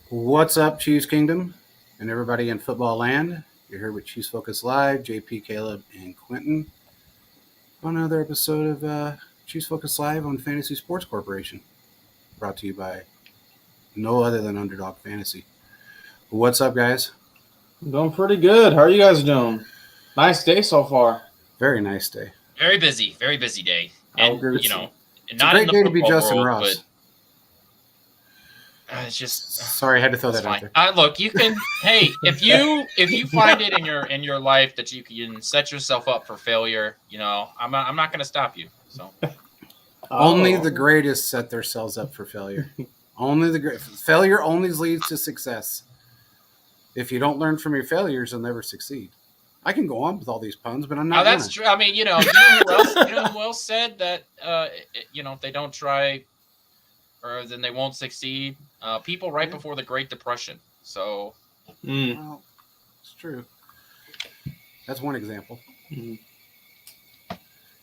What's up, Chiefs Kingdom, and everybody in football land? You're here with Chiefs Focus Live, JP, Caleb, and Quentin on another episode of Chiefs Focus Live on Fantasy Sports Corporation, brought to you by no other than Underdog Fantasy. What's up, guys? I'm doing pretty good. How are you guys doing? Nice day so far. Very nice day. Very busy day. And, it's not a great in the day to be football Justin world, Ross. but it's just sorry, I had to throw that out there. Look, you can. Hey, if you find it in your life that you can set yourself up for failure, I'm not going to stop you. So Only the greatest set themselves up for failure. Failure only leads to success. If you don't learn from your failures, you'll never succeed. I can go on with all these puns, but I'm not. That's true. I mean, you know who else said that? If they don't try, or then they won't succeed. People right before the Great Depression. So, well, it's true. That's one example.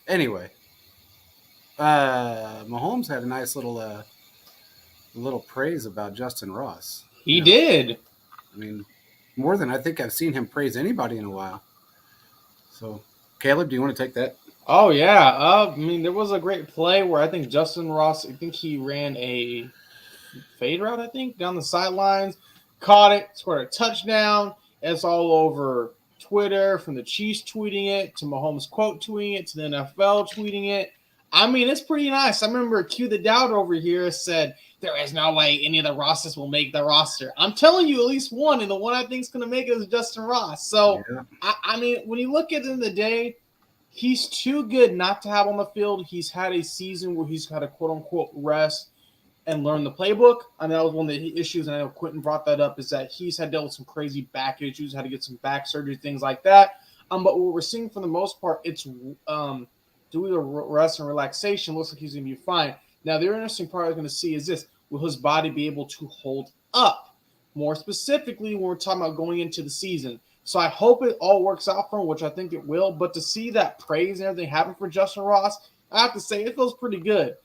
Anyway, Mahomes had a nice little praise about Justin Ross. He did. I mean, more than I think I've seen him praise anybody in a while. So, Caleb, do you want to take that? Oh, yeah. There was a great play where I think Justin Ross, he ran a fade route, down the sidelines, caught it, scored a touchdown. It's all over Twitter, from the Chiefs tweeting it, to Mahomes quote tweeting it, to the NFL tweeting it. It's pretty nice. I remember Q the Doubter over here said, there is no way any of the Rosses will make the roster. I'm telling you, at least one, and the one I think is going to make it is Justin Ross. So, yeah. When you look at it in the day, he's too good not to have on the field. He's had a season where he's had a quote-unquote rest and learn the playbook. That was one of the issues, and I know Quentin brought that up, is that he's had dealt with some crazy back issues, had to get some back surgery, things like that. But what we're seeing for the most part, it's doing the rest and relaxation. Looks like he's going to be fine. Now, the interesting part we're going to see is this. Will his body be able to hold up? More specifically, when we're talking about going into the season. So I hope it all works out for him, which I think it will. But to see that praise and everything happen for Justin Ross, I have to say it feels pretty good.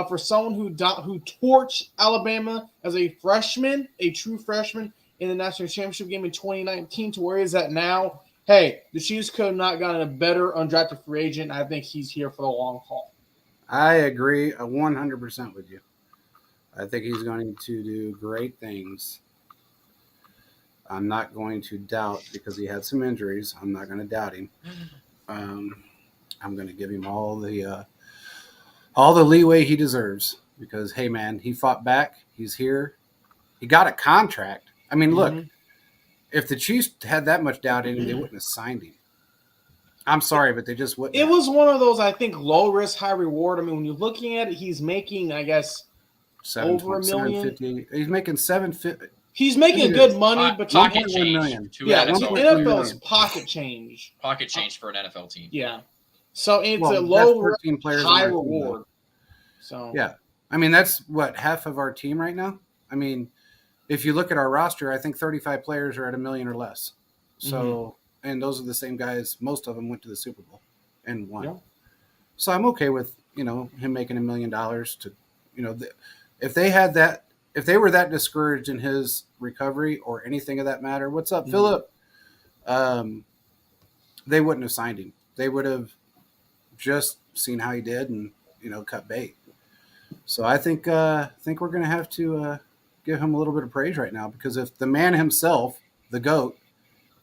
For someone who torched Alabama as a freshman, a true freshman, in the national championship game in 2019 to where he's at now, hey, the Chiefs could have not gotten a better undrafted free agent. I think he's here for the long haul. I agree 100% with you. I think he's going to do great things. I'm not going to doubt, because he had some injuries. I'm not going to doubt him. I'm going to give him all the leeway he deserves, because, hey, man, he fought back. He's here. He got a contract. Look, if the Chiefs had that much doubt in him, they wouldn't have signed him. I'm sorry, but they just wouldn't. It was one of those, I think, low risk, high reward. When you're looking at it, he's making, I guess, over $1 million. He's making $750. He's making good money, but pocket change. NFL's pocket change. Pocket change for an NFL team. Yeah. So it's a low, high reward. So yeah, that's what, half of our team right now. If you look at our roster, I think 35 players are at $1 million or less. So, and those are the same guys. Most of them went to the Super Bowl and won. Yeah. So I'm okay with him making $1 million to if they had that. If they were that discouraged in his recovery or anything of that matter, what's up, Philip? They wouldn't have signed him. They would have just seen how he did and cut bait. So I think we're going to have to give him a little bit of praise right now, because if the man himself, the GOAT,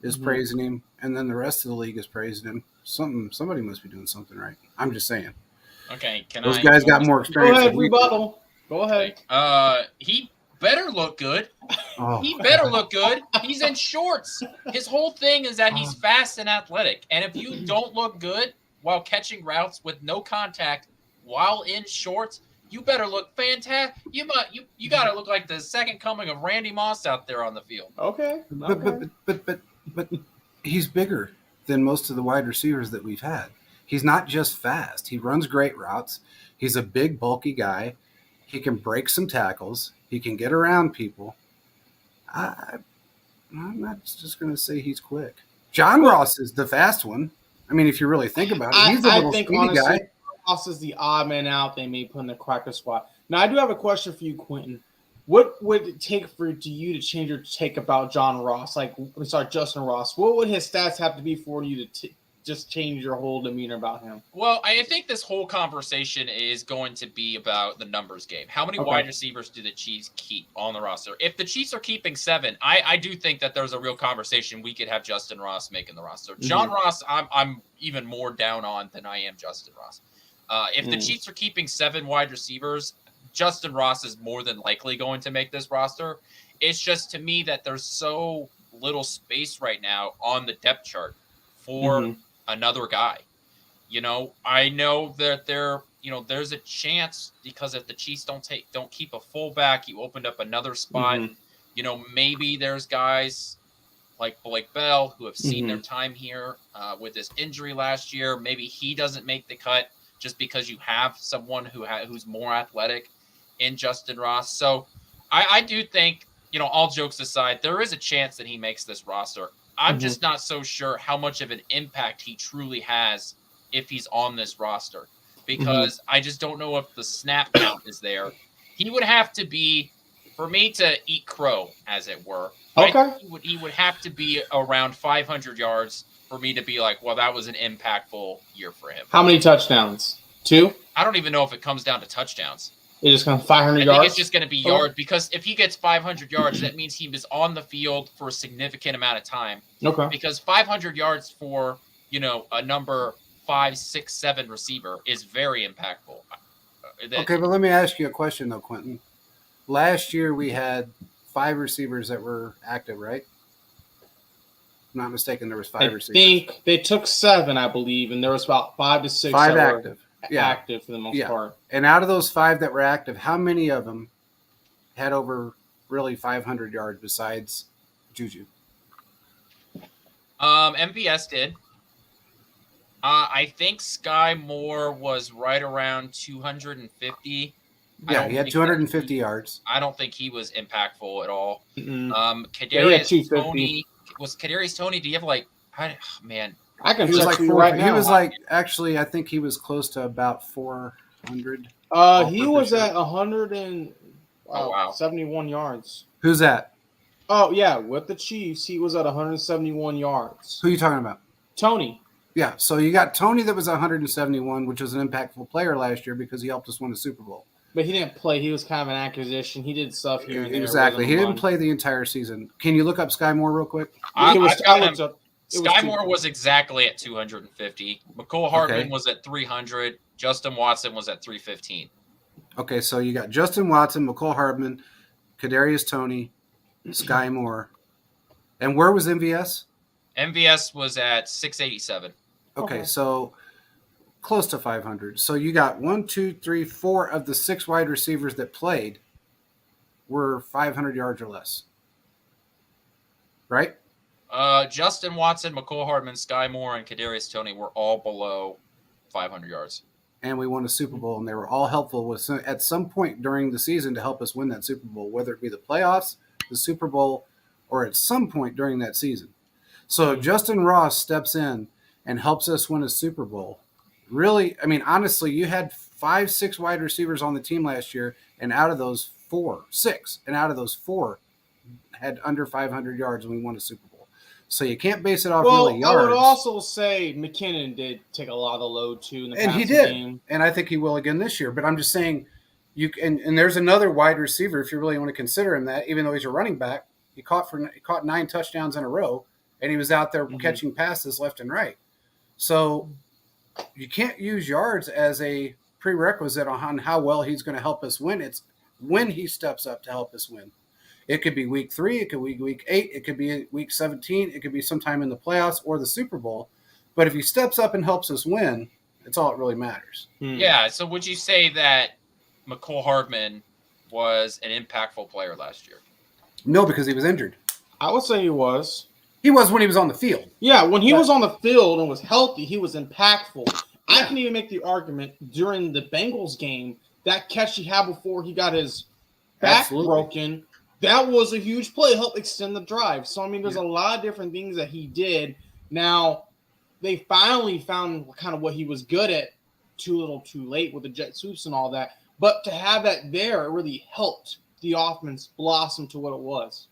is Mhm. praising him, and then the rest of the league is praising him. Somebody must be doing something right. I'm just saying. Okay, can Those I? guys got more Go experience ahead, than we do. rebuttal. Go ahead. He better look good. Oh, He better look good. He's in shorts. His whole thing is that he's fast and athletic. And if you don't look good while catching routes with no contact while in shorts, you better look fantastic. You got to look like the second coming of Randy Moss out there on the field. Okay. but he's bigger than most of the wide receivers that we've had. He's not just fast. He runs great routes. He's a big, bulky guy. He can break some tackles. He can get around people. I'm not just going to say he's quick. John Ross is the fast one. I mean, if you really think about it, he's a little speedy honestly, guy. Ross is the odd man out. They may put in the cracker spot. Now, I do have a question for you, Quentin. What would it take for you to change your take about John Ross? Justin Ross. What would his stats have to be for you to just change your whole demeanor about him? Well, I think this whole conversation is going to be about the numbers game. How many wide receivers do the Chiefs keep on the roster? If the Chiefs are keeping 7, I do think that there's a real conversation we could have Justin Ross making the roster. John Ross, I'm even more down on than I am Justin Ross. If the Chiefs are keeping 7 wide receivers, Justin Ross is more than likely going to make this roster. It's just to me that there's so little space right now on the depth chart for another guy. I know that there's a chance because if the Chiefs don't keep a fullback, you opened up another spot. Maybe there's guys like Blake Bell who have seen their time here with this injury last year. Maybe he doesn't make the cut just because you have someone who's more athletic in Justin Ross. So I do think, all jokes aside, there is a chance that he makes this roster. I'm just not so sure how much of an impact he truly has if he's on this roster, because I just don't know if the snap count is there. He would have to be, for me to eat crow, as it were. Okay. He would have to be around 500 yards for me to be like, well, that was an impactful year for him. How many touchdowns? 2? I don't even know if it comes down to touchdowns. It just comes 500 yards? I think it's just going to be yards, because if he gets 500 yards, that means he was on the field for a significant amount of time. Okay. Because 500 yards for, a number 5, 6, 7 receiver is very impactful. Okay, but let me ask you a question, though, Quentin. Last year we had 5 receivers that were active, right? If I'm not mistaken, there was 5 receivers. I think they took 7, I believe, and there was about 5 to 6 5 that active. were active for the most part. And out of those 5 that were active, how many of them had over really 500 yards besides Juju? MVS did. I think Sky Moore was right around 250. Yeah, he had 250 yards. I don't think he was impactful at all. Kadarius Toney was Kadarius Toney. Do you have man? I can He was check like for you 4, right now. he was like, actually, I think he was close to about 400. He was at 171 yards. Who's that? Oh yeah, with the Chiefs, he was at 171 yards. Who are you talking about? Tony. Yeah, so you got Tony that was 171, which was an impactful player last year because he helped us win the Super Bowl. But he didn't play. He was kind of an acquisition. He did stuff here and there. Exactly. He didn't play the entire season. Can you look up Sky Moore real quick? Sky Moore was exactly at 250. McCole Hardman was at 300. Justin Watson was at 315. Okay, so you got Justin Watson, McCole Hardman, Kadarius Toney, Sky Moore. And where was MVS? MVS was at 687. Okay, so close to 500. So you got 1, 2, 3, 4 of the 6 wide receivers that played were 500 yards or less. Right? Justin Watson, McCole Hardman, Sky Moore, and Kadarius Toney were all below 500 yards. And we won a Super Bowl, and they were all helpful at some point during the season to help us win that Super Bowl, whether it be the playoffs, the Super Bowl, or at some point during that season. So Justin Ross steps in and helps us win a Super Bowl. Really, I mean, honestly, you had 5, 6 wide receivers on the team last year, and out of those 4 had under 500 yards, and we won a Super Bowl. So you can't base it off really yards. I would also say McKinnon did take a lot of the load too in the passing game. And I think he will again this year. But I'm just saying, and there's another wide receiver if you really want to consider him that, even though he's a running back, he caught 9 touchdowns in a row. and he was out there Mhm. catching passes left and right. So you can't use yards as a prerequisite on how well he's going to help us win. It's when he steps up to help us win. It could be week 3, it could be week 8, it could be week 17, it could be sometime in the playoffs or the Super Bowl. But if he steps up and helps us win, it's all that really matters. Yeah. So would you say that McCole Hardman was an impactful player last year? No, because he was injured. I would say he was. He was when he was on the field. Yeah, when he But- was on the field and was healthy, he was impactful. I Yeah. can even make the argument during the Bengals game, that catch he had before he got his back Absolutely. broken, that was a huge play, helped extend the drive. So, I mean, there's a lot of different things that he did. Now, they finally found kind of what he was good at too little too late with the jet sweeps and all that. But to have that there, it really helped the offense blossom to what it was.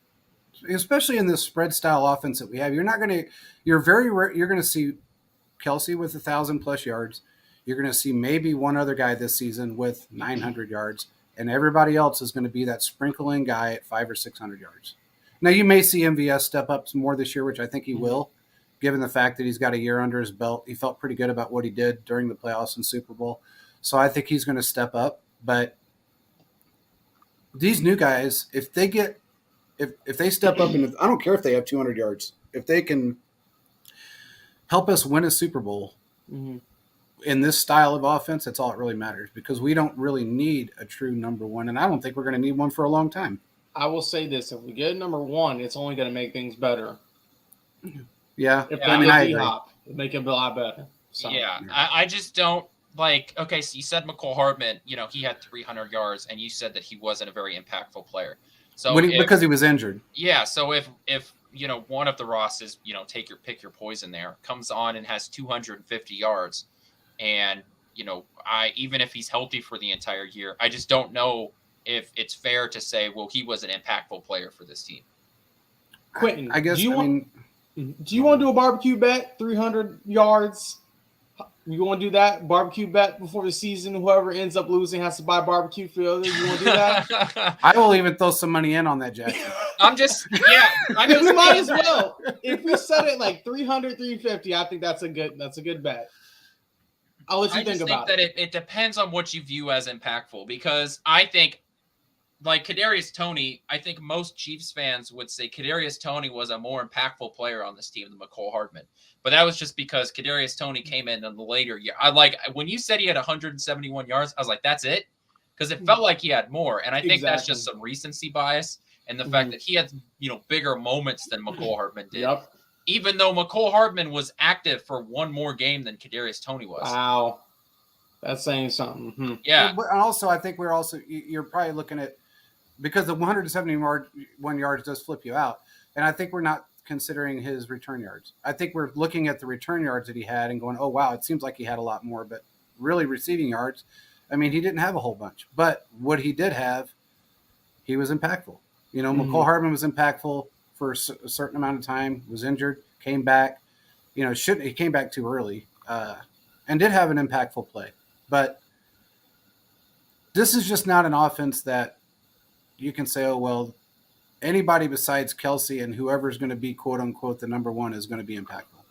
Especially in this spread style offense that we have, you're going to see Kelsey with 1,000+ yards. You're going to see maybe one other guy this season with 900 yards, and everybody else is going to be that sprinkling guy at 500 or 600 yards. Now you may see MVS step up some more this year, which I think he will, given the fact that he's got a year under his belt. He felt pretty good about what he did during the playoffs and Super Bowl, so I think he's going to step up. But these new guys, if they step up, and I don't care if they have 200 yards, if they can help us win a Super Bowl in this style of offense, that's all that really matters, because we don't really need a true number one, and I don't think we're going to need one for a long time. I will say this: if we get a number one, it's only going to make things better. Yeah, If Yeah, they I get agree. D-Hop, it'll make it a lot better. So, Yeah, I just don't like. Okay, so you said McCole Hardman, he had 300 yards, and you said that he wasn't a very impactful player. So because he was injured. yeah, so if one of the Rosses, pick your poison there, comes on and has 250 yards, and even if he's healthy for the entire year, I just don't know if it's fair to say, well, he was an impactful player for this team. Quentin, I guess. do you want to do a barbecue bet? 300 yards. You want to do that barbecue bet before the season? Whoever ends up losing has to buy barbecue for the others. You want to do that? I will even throw some money in on that, Jack. I'm just, I We might as just well. If we set it like 300, 350, I think that's a good bet. I'll let you I think just about think it. that it depends on what you view as impactful, because I think, like Kadarius Toney, I think most Chiefs fans would say Kadarius Toney was a more impactful player on this team than McCole Hardman. But that was just because Kadarius Toney came in the later year. When you said he had 171 yards, I was like, that's it? Because it felt like he had more. And I think that's Exactly. just some recency bias and the fact that he had, bigger moments than McCole Hardman did. Yep. Even though McCole Hardman was active for one more game than Kadarius Toney was. Wow. That's saying something. Yeah. But also, I think you're probably looking at, because the 171 yards does flip you out, and I think we're not considering his return yards. I think we're looking at the return yards that he had and going, oh, wow, it seems like he had a lot more, but really receiving yards, I mean, he didn't have a whole bunch. But what he did have, he was impactful. McCole Hardman was impactful for a certain amount of time, was injured, came back. He came back too early and did have an impactful play. But this is just not an offense that you can say, oh, well, anybody besides Kelsey and whoever's going to be, quote unquote, the number one is going to be impactful.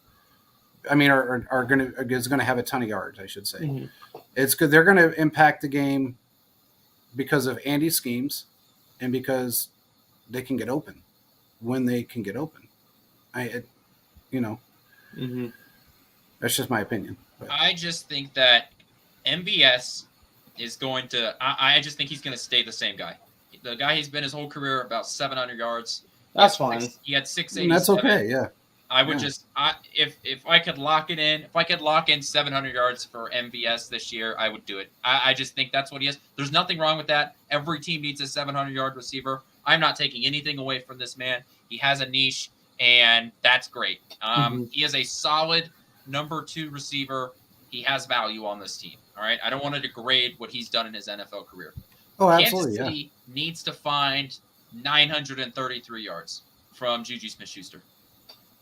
I mean, is going to have a ton of yards, I should say. It's good. They're going to impact the game because of Andy's schemes and because they can get open when they can get open. That's just my opinion. But. I just think that MVS is going to. I just think he's going to stay the same guy. The guy he's been his whole career, about 700 yards. That's fine. He had 687. That's okay. Yeah. I would if I could lock it in, if I could lock in 700 yards for MVS this year, I would do it. I just think that's what he is. There's nothing wrong with that. Every team needs a 700-yard receiver. I'm not taking anything away from this man. He has a niche, and that's great. He is a solid number 2 receiver. He has value on this team. All right. I don't want to degrade what he's done in his NFL career. Oh, absolutely. Kansas City needs to find 933 yards from Juju Smith-Schuster.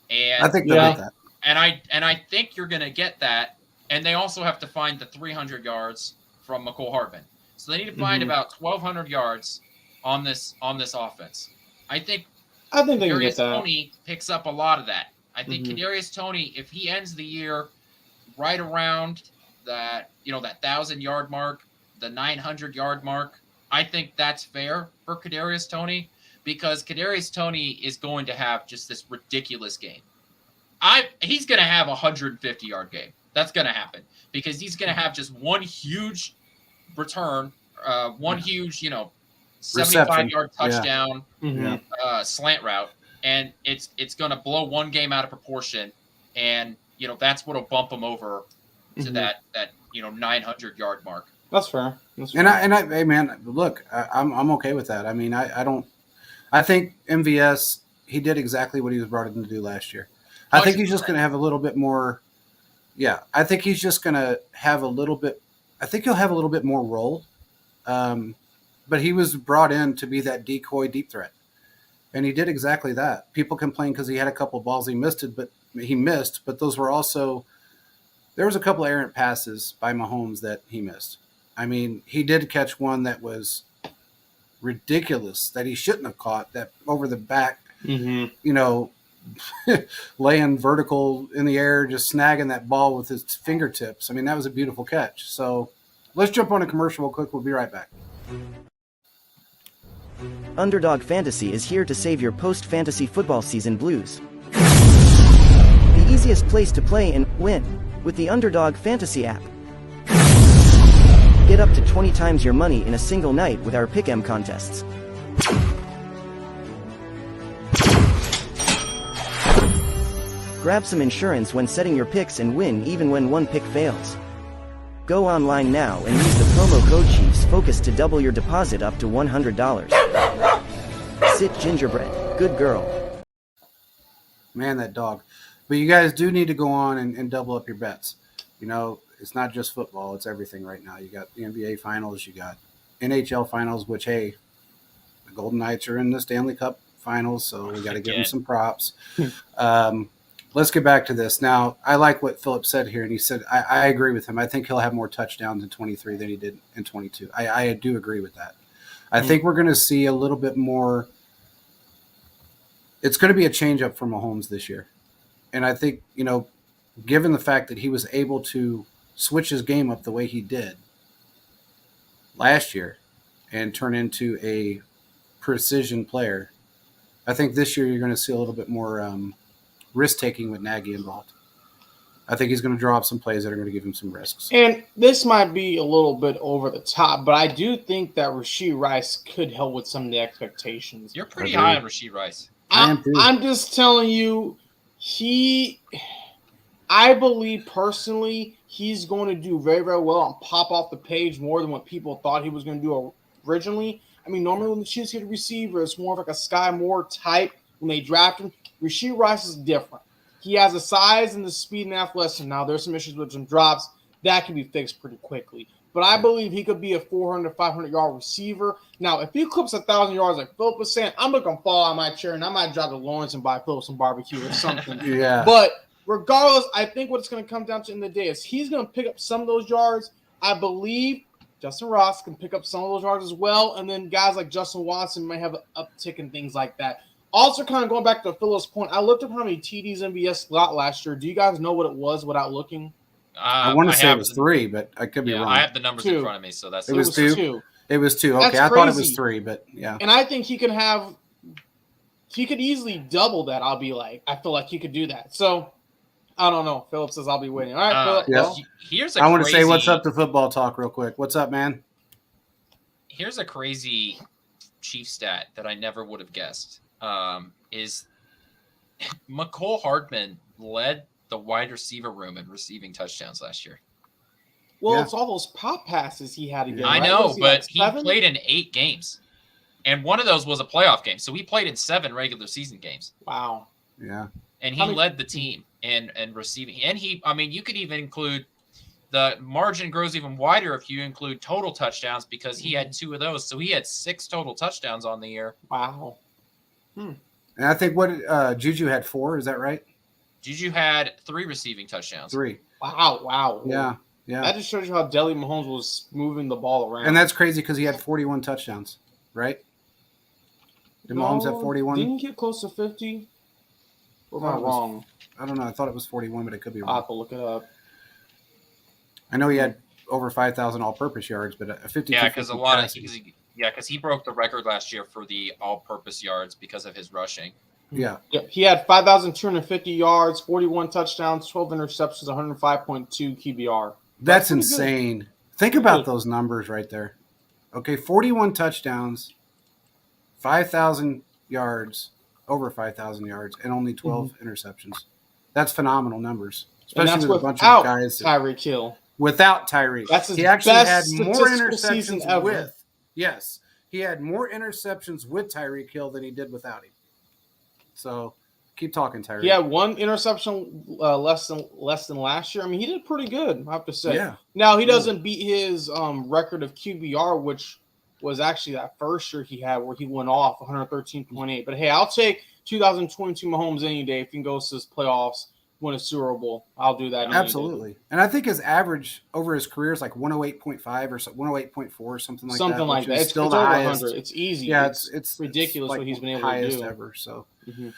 And I think they'll get that. And I think you're going to get that. And they also have to find the 300 yards from McCole Hardman. So they need to find about 1,200 yards on this offense. I think they can get Darius that. Toney picks up a lot of that. I think Kadarius Toney, if he ends the year right around that, that 1,000-yard mark, the 900-yard mark, I think that's fair for Kadarius Toney, because Kadarius Toney is going to have just this ridiculous game. He's going to have a 150-yard game. That's going to happen because he's going to have just one huge return, one huge, 75-yard touchdown, slant route, and it's going to blow one game out of proportion, and that's what'll bump him over to that 900-yard mark. That's fair. Hey man, look, I'm okay with that. I mean, I think MVS, he did exactly what he was brought in to do last year. I think he's just going to have a little bit more. Yeah, I think he's just going to have a little bit. I think he'll have a little bit more role. But he was brought in to be that decoy deep threat, and he did exactly that. People complain because he had a couple of balls he missed, but those were also, there was a couple of errant passes by Mahomes that he missed. I mean, he did catch one that was ridiculous that he shouldn't have caught, that over the back, laying vertical in the air, just snagging that ball with his fingertips. I mean, that was a beautiful catch. So let's jump on a commercial real quick. We'll be right back. Underdog Fantasy is here to save your post-fantasy football season blues. The easiest place to play and win with the Underdog Fantasy app. Get up to 20 times your money in a single night with our Pick'em contests. Grab some insurance when setting your picks and win even when one pick fails. Go online now and use the promo code ChiefsFocus to double your deposit up to $100. Sit gingerbread, good girl. Man, that dog. But you guys do need to go on and double up your bets. It's not just football, it's everything right now. You got the NBA finals, you got NHL finals, which, hey, the Golden Knights are in the Stanley Cup finals, so we got to give them some props. Let's get back to this. Now, I like what Philip said here, and he said, I agree with him. I think he'll have more touchdowns in 23 than he did in 22. I do agree with that. I think we're going to see a little bit more. It's going to be a change-up for Mahomes this year. And I think, given the fact that he was able to switch his game up the way he did last year and turn into a precision player, I think this year you're going to see a little bit more risk-taking with Nagy involved. I think he's going to draw up some plays that are going to give him some risks. And this might be a little bit over the top, but I do think that Rashee Rice could help with some of the expectations. You're pretty high on Rashee Rice. I'm just telling you, I believe personally he's going to do very, very well and pop off the page more than what people thought he was going to do originally. I mean, normally when the Chiefs get a receiver, it's more of like a Sky Moore type when they draft him. Rashee Rice is different. He has the size and the speed and athleticism. Now, there's some issues with some drops. That can be fixed pretty quickly. But I believe he could be a 400, 500-yard receiver. Now, if he clips 1,000 yards like Philip was saying, I'm not going to fall out of my chair, and I might drive to Lawrence and buy Philip some barbecue or something. Yeah. But regardless, I think what it's going to come down to in the day is he's going to pick up some of those yards. I believe Justin Ross can pick up some of those yards as well. And then guys like Justin Watson might have an uptick and things like that. Also, kind of going back to Philip's point, I looked up how many TDs MVS got last year. Do you guys know what it was without looking? I want to say it was 3, but I could be wrong. I have the numbers in front of me, so that's it was 2. It was 2. Okay, I thought it was 3, but yeah. And I think he could easily double that. I feel like he could do that. So I don't know. Philip says I'll be waiting. All right, Philip. Yeah. Well, I want to say what's up to football talk real quick. What's up, man? Here's a crazy Chief stat that I never would have guessed. Is McCole Hardman led the wide receiver room in receiving touchdowns last year. Well, it's all those pop passes he had to get. I know, but he played in 8 games. And one of those was a playoff game. So he played in 7 regular season games. Wow. Yeah. And he led the team in receiving. And you could even include the margin grows even wider if you include total touchdowns because he had 2 of those. So he had 6 total touchdowns on the year. Wow. And I think Juju had 4. Is that right? Juju had 3 receiving touchdowns. 3. Wow. Yeah. That just shows you how Deli Mahomes was moving the ball around. And that's crazy because he had 41 touchdowns, right? Did Mahomes have 41? Didn't he get close to 50? Or am I wrong? I don't know. I thought it was 41, but it could be I'll wrong. have to look it up. I know he had over 5,000 all-purpose yards, but a 50. Yeah, because a lot of because he broke the record last year for the all-purpose yards because of his rushing. Yeah. Yep. He had 5,250 yards, 41 touchdowns, 12 interceptions, 105.2 QBR. That's pretty insane. Think Pretty about good. those numbers right there. Okay, 41 touchdowns, 5,000 yards, over 5,000 yards, and only 12 interceptions. That's phenomenal numbers, And especially that's with a bunch without of guys Tyreek Hill. without Tyreek. That's his He actually had best more statistical season interceptions ever. with. Yes, he had more interceptions with Tyreek Hill than he did without him. So keep talking, Tyreek. He had one interception less than last year. I mean, he did pretty good, I have to say. Yeah. Now he doesn't beat his record of QBR, which was actually that first year he had where he went off 113.8. But hey, I'll take 2022 Mahomes any day if he goes to his playoffs, win a Super Bowl. I'll do that. any day. Absolutely. And I think his average over his career is like 108.5 or 108.4 or something like that. Something like which that. is It's still over the highest. 100. It's easy. Yeah, it's ridiculous like what he's been able to highest do. ever. So Mhm.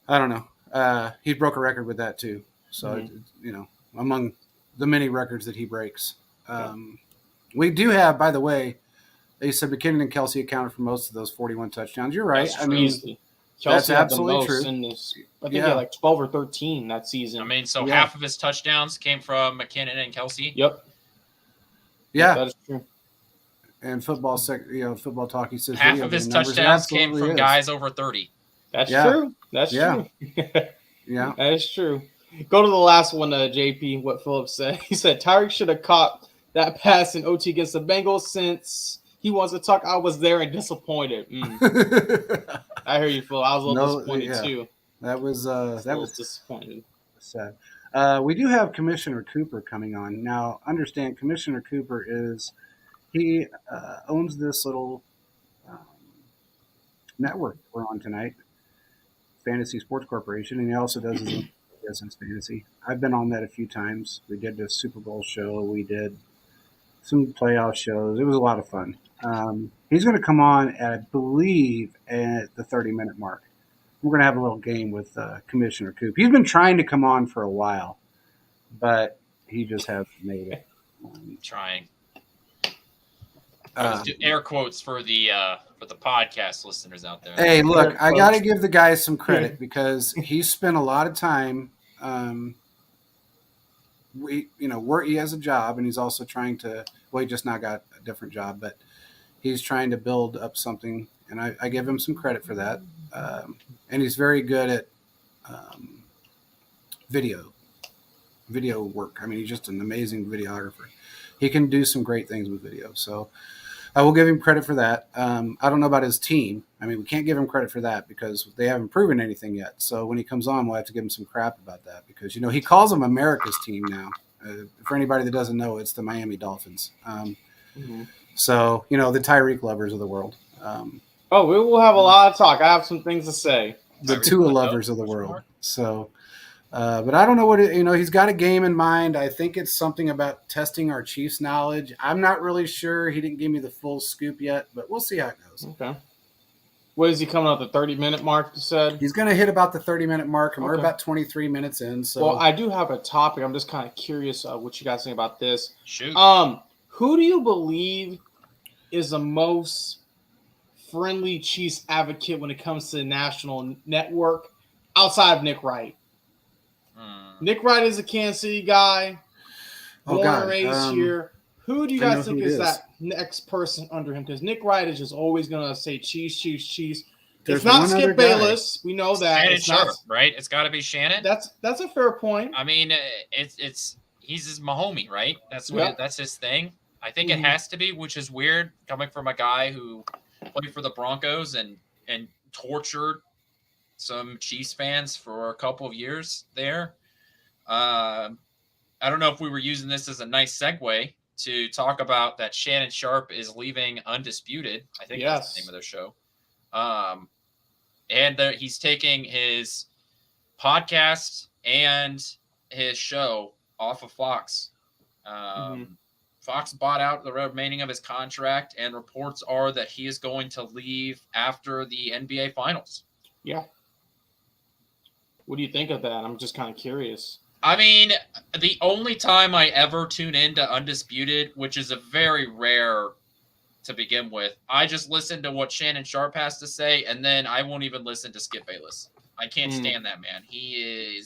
I don't know. He broke a record with that too. So among the many records that he breaks, we do have. By the way, they said McKinnon and Kelsey accounted for most of those 41 touchdowns. You're right. That's I true. mean, Easily. Kelsey that's had absolutely the most true. in this. I think Yeah. he had like 12 or 13 that season. I mean, so Yeah. half of his touchdowns came from McKinnon and Kelsey. Yep. yeah. That is true. And football talk. He says Half video of his game numbers, and touchdowns came absolutely from is. guys over 30. That's Yeah. true. That's Yeah. true. Yeah. That is true. Go to the last one, JP, what Phillips said. He said Tyreek should have caught that pass in OT against the Bengals since he wants to talk. I was there and disappointed. I hear you, Phil. I was a little disappointed too. That was disappointed. sad. We do have Commissioner Cooper coming on now. Understand, Commissioner Cooper he owns this little network we're on tonight, Fantasy Sports Corporation, and he also does his own business fantasy. I've been on that a few times. We did the Super Bowl show. We did some playoff shows. It was a lot of fun. He's going to come on, I believe, at the 30-minute mark. We're going to have a little game with Commissioner Coop. He's been trying to come on for a while, but he just hasn't made it. Trying. I was air quotes for the podcast listeners out there. Hey, look, I got to give the guy some credit because he spent a lot of time. He has a job, and he's also trying to. Well, he just now got a different job, but he's trying to build up something, and I give him some credit for that. And he's very good at video work. I mean, he's just an amazing videographer. He can do some great things with video. So I will give him credit for that. I don't know about his team. I mean, we can't give him credit for that because they haven't proven anything yet. So when he comes on, we'll have to give him some crap about that because, he calls them America's team now. For anybody that doesn't know, it's the Miami Dolphins. So, the Tyreek lovers of the world. We will have a lot of talk. I have some things to say. The Tua lovers of the world. So, but I don't know what he's got a game in mind. I think it's something about testing our Chiefs knowledge. I'm not really sure. He didn't give me the full scoop yet, but we'll see how it goes. Okay. What is he coming up the 30-minute mark, you said? He's going to hit about the 30-minute mark, and we're about 23 minutes in. So, well, I do have a topic. I'm just kind of curious what you guys think about this. Shoot. Who do you believe is the most friendly Chiefs advocate when it comes to the national network outside of Nick Wright? Nick Wright is a Kansas City guy, born and raised here. Who do you guys think is that next person under him? Because Nick Wright is just always going to say Chiefs. It's not Skip Bayless. We know that. Shannon Sharp, right? It's got to be Shannon. That's a fair point. I mean, he's his Mahomie, right? That's his thing. I think it has to be, which is weird coming from a guy who played for the Broncos and tortured some Chiefs fans for a couple of years there. I don't know if we were using this as a nice segue to talk about that Shannon Sharp is leaving Undisputed. I think that's the name of their show. And he's taking his podcast and his show off of Fox. Fox bought out the remaining of his contract, and reports are that he is going to leave after the NBA Finals. Yeah. What do you think of that? I'm just kind of curious. I mean, the only time I ever tune into Undisputed, which is a very rare to begin with, I just listen to what Shannon Sharp has to say, and then I won't even listen to Skip Bayless. I can't stand that man. He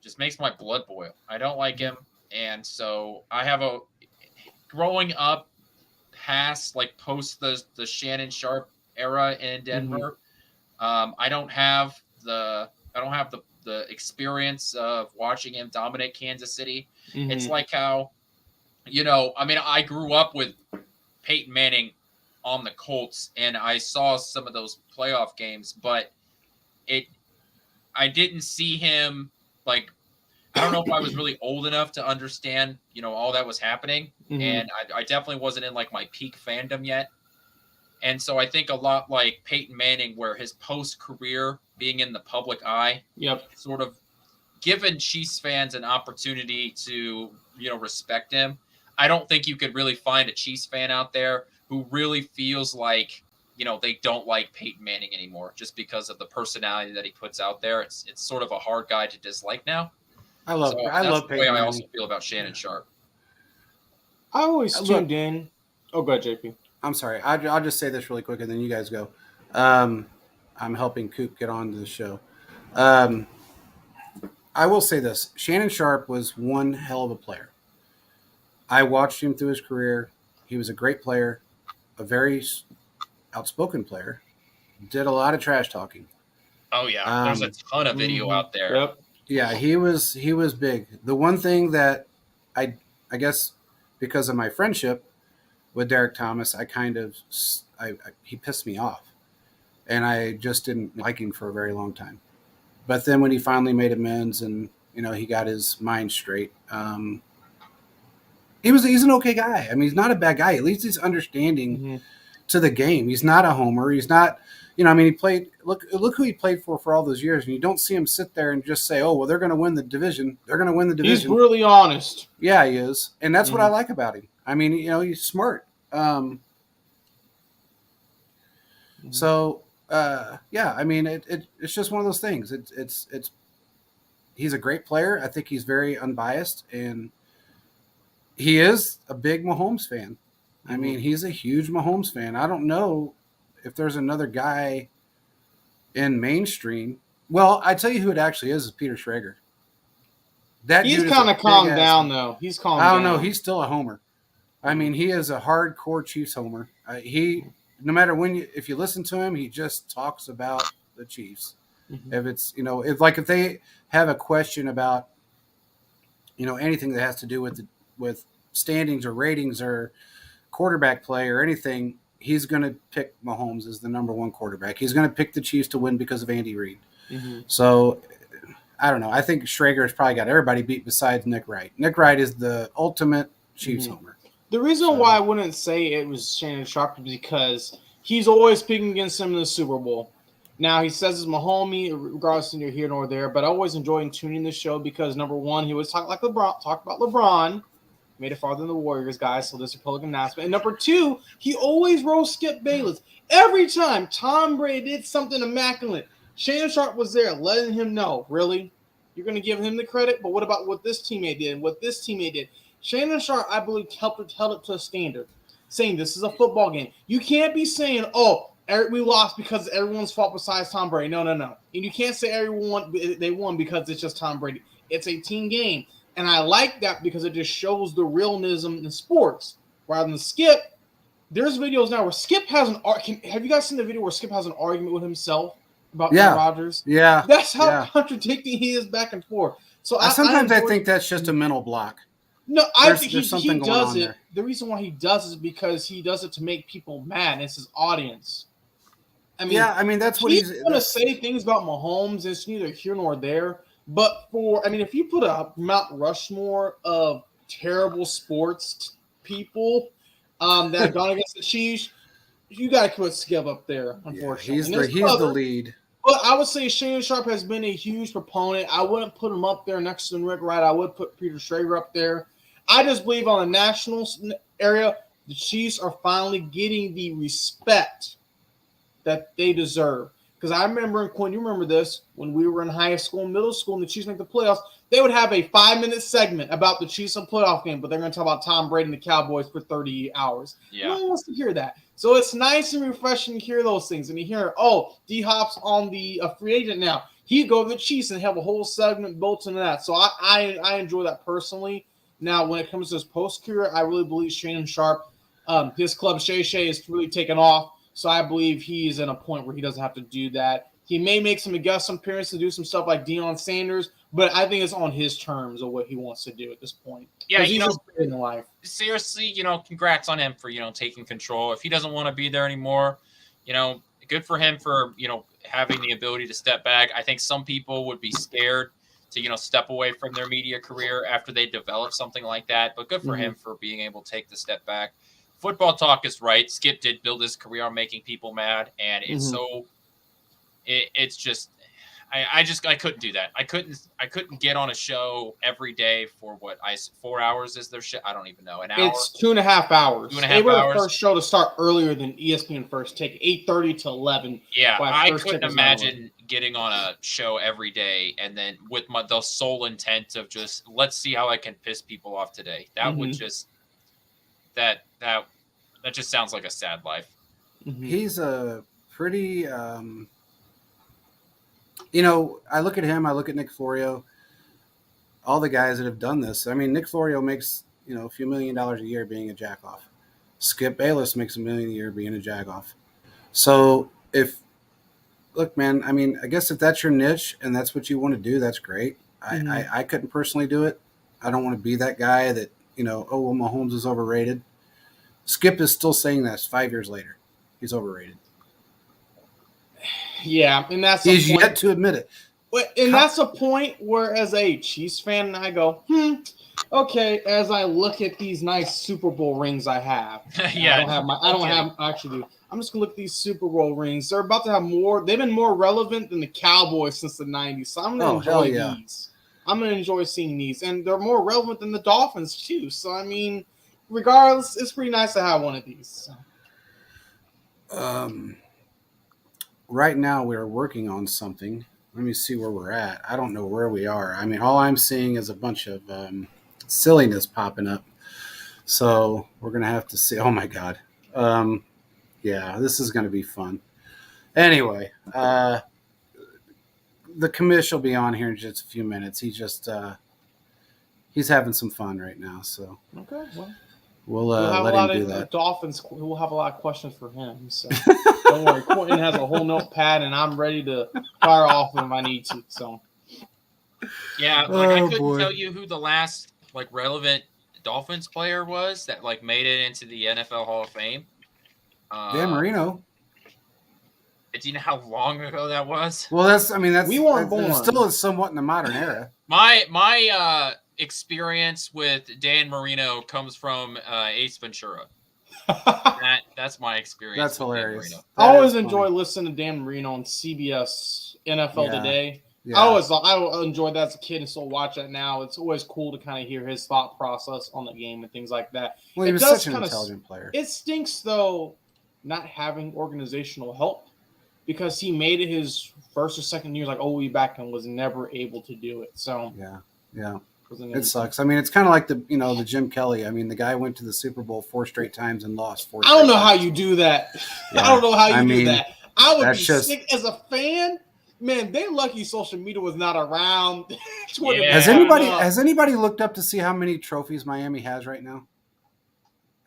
just makes my blood boil. I don't like him, and so I have growing up past like post the Shannon Sharp era in Denver. I don't have the experience of watching him dominate Kansas City. It's like how, I mean, I grew up with Peyton Manning on the Colts, and I saw some of those playoff games, but I didn't see him, like, I don't know if I was really old enough to understand, all that was happening. And I definitely wasn't in like my peak fandom yet. And so I think a lot like Peyton Manning, where his post-career being in the public eye, sort of given Chiefs fans an opportunity to, respect him. I don't think you could really find a Chiefs fan out there who really feels like, they don't like Peyton Manning anymore just because of the personality that he puts out there. It's sort of a hard guy to dislike now. I love the Peyton way Manning. I also feel about Shannon Sharp. I always tuned in. Oh, go ahead, JP. I'm sorry. I'll just say this really quick, and then you guys go. I'm helping Coop get on to the show. I will say this. Shannon Sharp was one hell of a player. I watched him through his career. He was a great player, a very outspoken player, did a lot of trash talking. Oh, yeah. There's a ton of video out there. Yep. Yeah, he was big. The one thing that I guess because of my friendship with Derek Thomas, he pissed me off, and I just didn't like him for a very long time. But then when he finally made amends and he got his mind straight, he's an okay guy. I mean, he's not a bad guy. At least he's understanding to the game. He's not a homer. He's not. He played. Look who he played for all those years, and you don't see him sit there and just say, "Oh, well, they're going to win the division. They're going to win the division." He's brutally honest. Yeah, he is, and that's what I like about him. I mean, he's smart. So, yeah, I mean, it's just one of those things. It's he's a great player. I think he's very unbiased, and he is a big Mahomes fan. I mean, he's a huge Mahomes fan. I don't know if there's another guy in mainstream. Well, I tell you who it actually is Peter Schrager. He's kind of calmed down, though. He's calmed down. I don't know. He's still a homer. I mean, he is a hardcore Chiefs homer. No matter if you listen to him, he just talks about the Chiefs. If it's, if they have a question about, anything that has to do with standings or ratings or quarterback play or anything, he's going to pick Mahomes as the number one quarterback. He's going to pick the Chiefs to win because of Andy Reid. So, I don't know. I think Schrager's probably got everybody beat besides Nick Wright. Nick Wright is the ultimate Chiefs homer. The reason why I wouldn't say it was Shannon Sharp is because he's always picking against him in the Super Bowl. Now, he says it's Mahomie, regardless of you're here nor there, but I always enjoy tuning the show because, number one, he always talk about LeBron. Made it farther than the Warriors, guys, so this is a public announcement. And number two, he always roast Skip Bayless. Every time Tom Brady did something immaculate, Shannon Sharp was there letting him know, really? You're going to give him the credit? But what about what this teammate did and what this teammate did? Shannon Sharp, I believe, held it to a standard, saying this is a football game. You can't be saying, we lost because everyone's fault besides Tom Brady. No. And you can't say they won because it's just Tom Brady. It's a team game. And I like that because it just shows the realism in sports. Rather than Skip, there's videos now where Skip has have you guys seen the video where Skip has an argument with himself about Aaron Rodgers? Yeah. That's how contradicting he is back and forth. So sometimes I think that's just a mental block. No, I think he does it. The reason why he does it is because he does it to make people mad. It's his audience. I mean, that's what he's going to say things about Mahomes. It's neither here nor there. But if you put a Mount Rushmore of terrible sports people that have gone against the Chiefs, you got to put Skip up there, unfortunately. He's the lead. But I would say Shannon Sharp has been a huge proponent. I wouldn't put him up there next to Rick Wright. I would put Peter Schrager up there. I just believe on the national area, the Chiefs are finally getting the respect that they deserve. Because I remember, Quinn, you remember this, when we were in high school and middle school and the Chiefs make the playoffs, they would have a 5-minute segment about the Chiefs and playoff game, but they're going to talk about Tom Brady and the Cowboys for 30 hours. Yeah. No one wants to hear that. So it's nice and refreshing to hear those things. And you hear, oh, D-Hop's on the free agent now. He'd go to the Chiefs and have a whole segment built into that. So I enjoy that personally. Now, when it comes to his post-career, I really believe Shannon Sharp, his club Shay Shay is really taken off. So I believe he's in a point where he doesn't have to do that. He may make some guest appearances to do some stuff like Deion Sanders, but I think it's on his terms of what he wants to do at this point. Yeah, he's just in life. Seriously, congrats on him for, taking control. If he doesn't want to be there anymore, good for him for, having the ability to step back. I think some people would be scared to, step away from their media career after they develop something like that. But good for him for being able to take the step back. Football Talk is right. Skip did build his career on making people mad, and it's it's just I couldn't do that. I couldn't get on a show every day for 4 hours is their show. I don't even know, an hour. It's 2.5 hours. 2.5 they were hours. the first show to start earlier than ESPN First Take, 8:30 to 11. Yeah, I couldn't imagine getting on a show every day and then with the sole intent of just let's see how I can piss people off today. That would just that just sounds like a sad life. He's a pretty, I look at him, I look at Nick Florio, all the guys that have done this. I mean, Nick Florio makes, a few $1 million a year being a jackoff. Skip Bayless makes $1 million a year being a jackoff. So look, man, I mean, I guess if that's your niche and that's what you want to do, that's great. I couldn't personally do it. I don't want to be that guy that, Mahomes is overrated. Skip is still saying that 5 years later. He's overrated. Yeah, and he's yet to admit it. And that's a point where, as a Chiefs fan, I go, okay. As I look at these nice Super Bowl rings I have, I'm just gonna look at these Super Bowl rings. They're about to have more. They've been more relevant than the Cowboys since the '90s. So I'm gonna enjoy these. I'm gonna enjoy seeing these, and they're more relevant than the Dolphins too. So I mean, regardless, it's pretty nice to have one of these. Right now we're working on something. Let me see where we're at. I don't know where we are. I mean, all I'm seeing is a bunch of silliness popping up. So we're going to have to see. Oh, my God. Yeah, this is going to be fun. Anyway, the commish will be on here in just a few minutes. He's having some fun right now. So okay, well. We'll let him do that. Dolphins. We'll have a lot of questions for him. So don't worry. Quentin has a whole notepad, and I'm ready to fire off if I need to. So yeah, I couldn't tell you who the last relevant Dolphins player was that made it into the NFL Hall of Fame. Dan Marino. Do you know how long ago that was? Well, that's we weren't born. Still is somewhat in the modern era. My experience with Dan Marino comes from Ace Ventura. That's my experience. That's hilarious. I always enjoy listening to Dan Marino on CBS NFL Today. Yeah. I enjoyed that as a kid and still watch that now. It's always cool to kind of hear his thought process on the game and things like that. Well, he was such an intelligent player. It stinks though not having organizational help because he made it his first or second year we'll be back and was never able to do it. So yeah. It sucks. I mean, it's kind of like the Jim Kelly. I mean, the guy went to the Super Bowl 4 straight times and lost 4. I don't know how you do that. Yeah. I don't know how you do that. I would be sick as a fan. Man, they're lucky social media was not around. Yeah. Has anybody looked up to see how many trophies Miami has right now?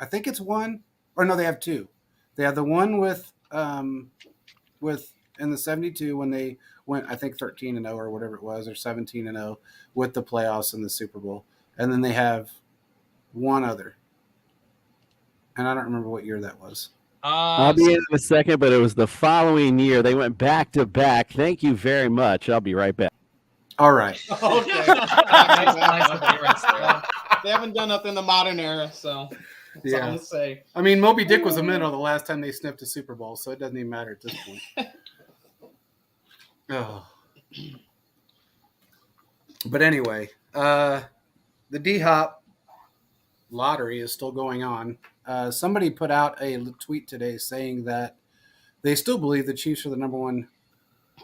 I think it's 1, or no, they have 2. They have the one with in the 72 when they went, I think 13-0 or whatever it was, or 17-0 with the playoffs and the Super Bowl. And then they have one other. And I don't remember what year that was. I'll be in a second, but it was the following year. They went back to back. Thank you very much. I'll be right back. All right. Okay. They haven't done nothing in the modern era, so that's all I'm going to say. I mean, Moby Dick was a minnow the last time they sniffed a Super Bowl, so it doesn't even matter at this point. Oh. But anyway, the D-Hop lottery is still going on. Somebody put out a tweet today saying that they still believe the Chiefs are the number one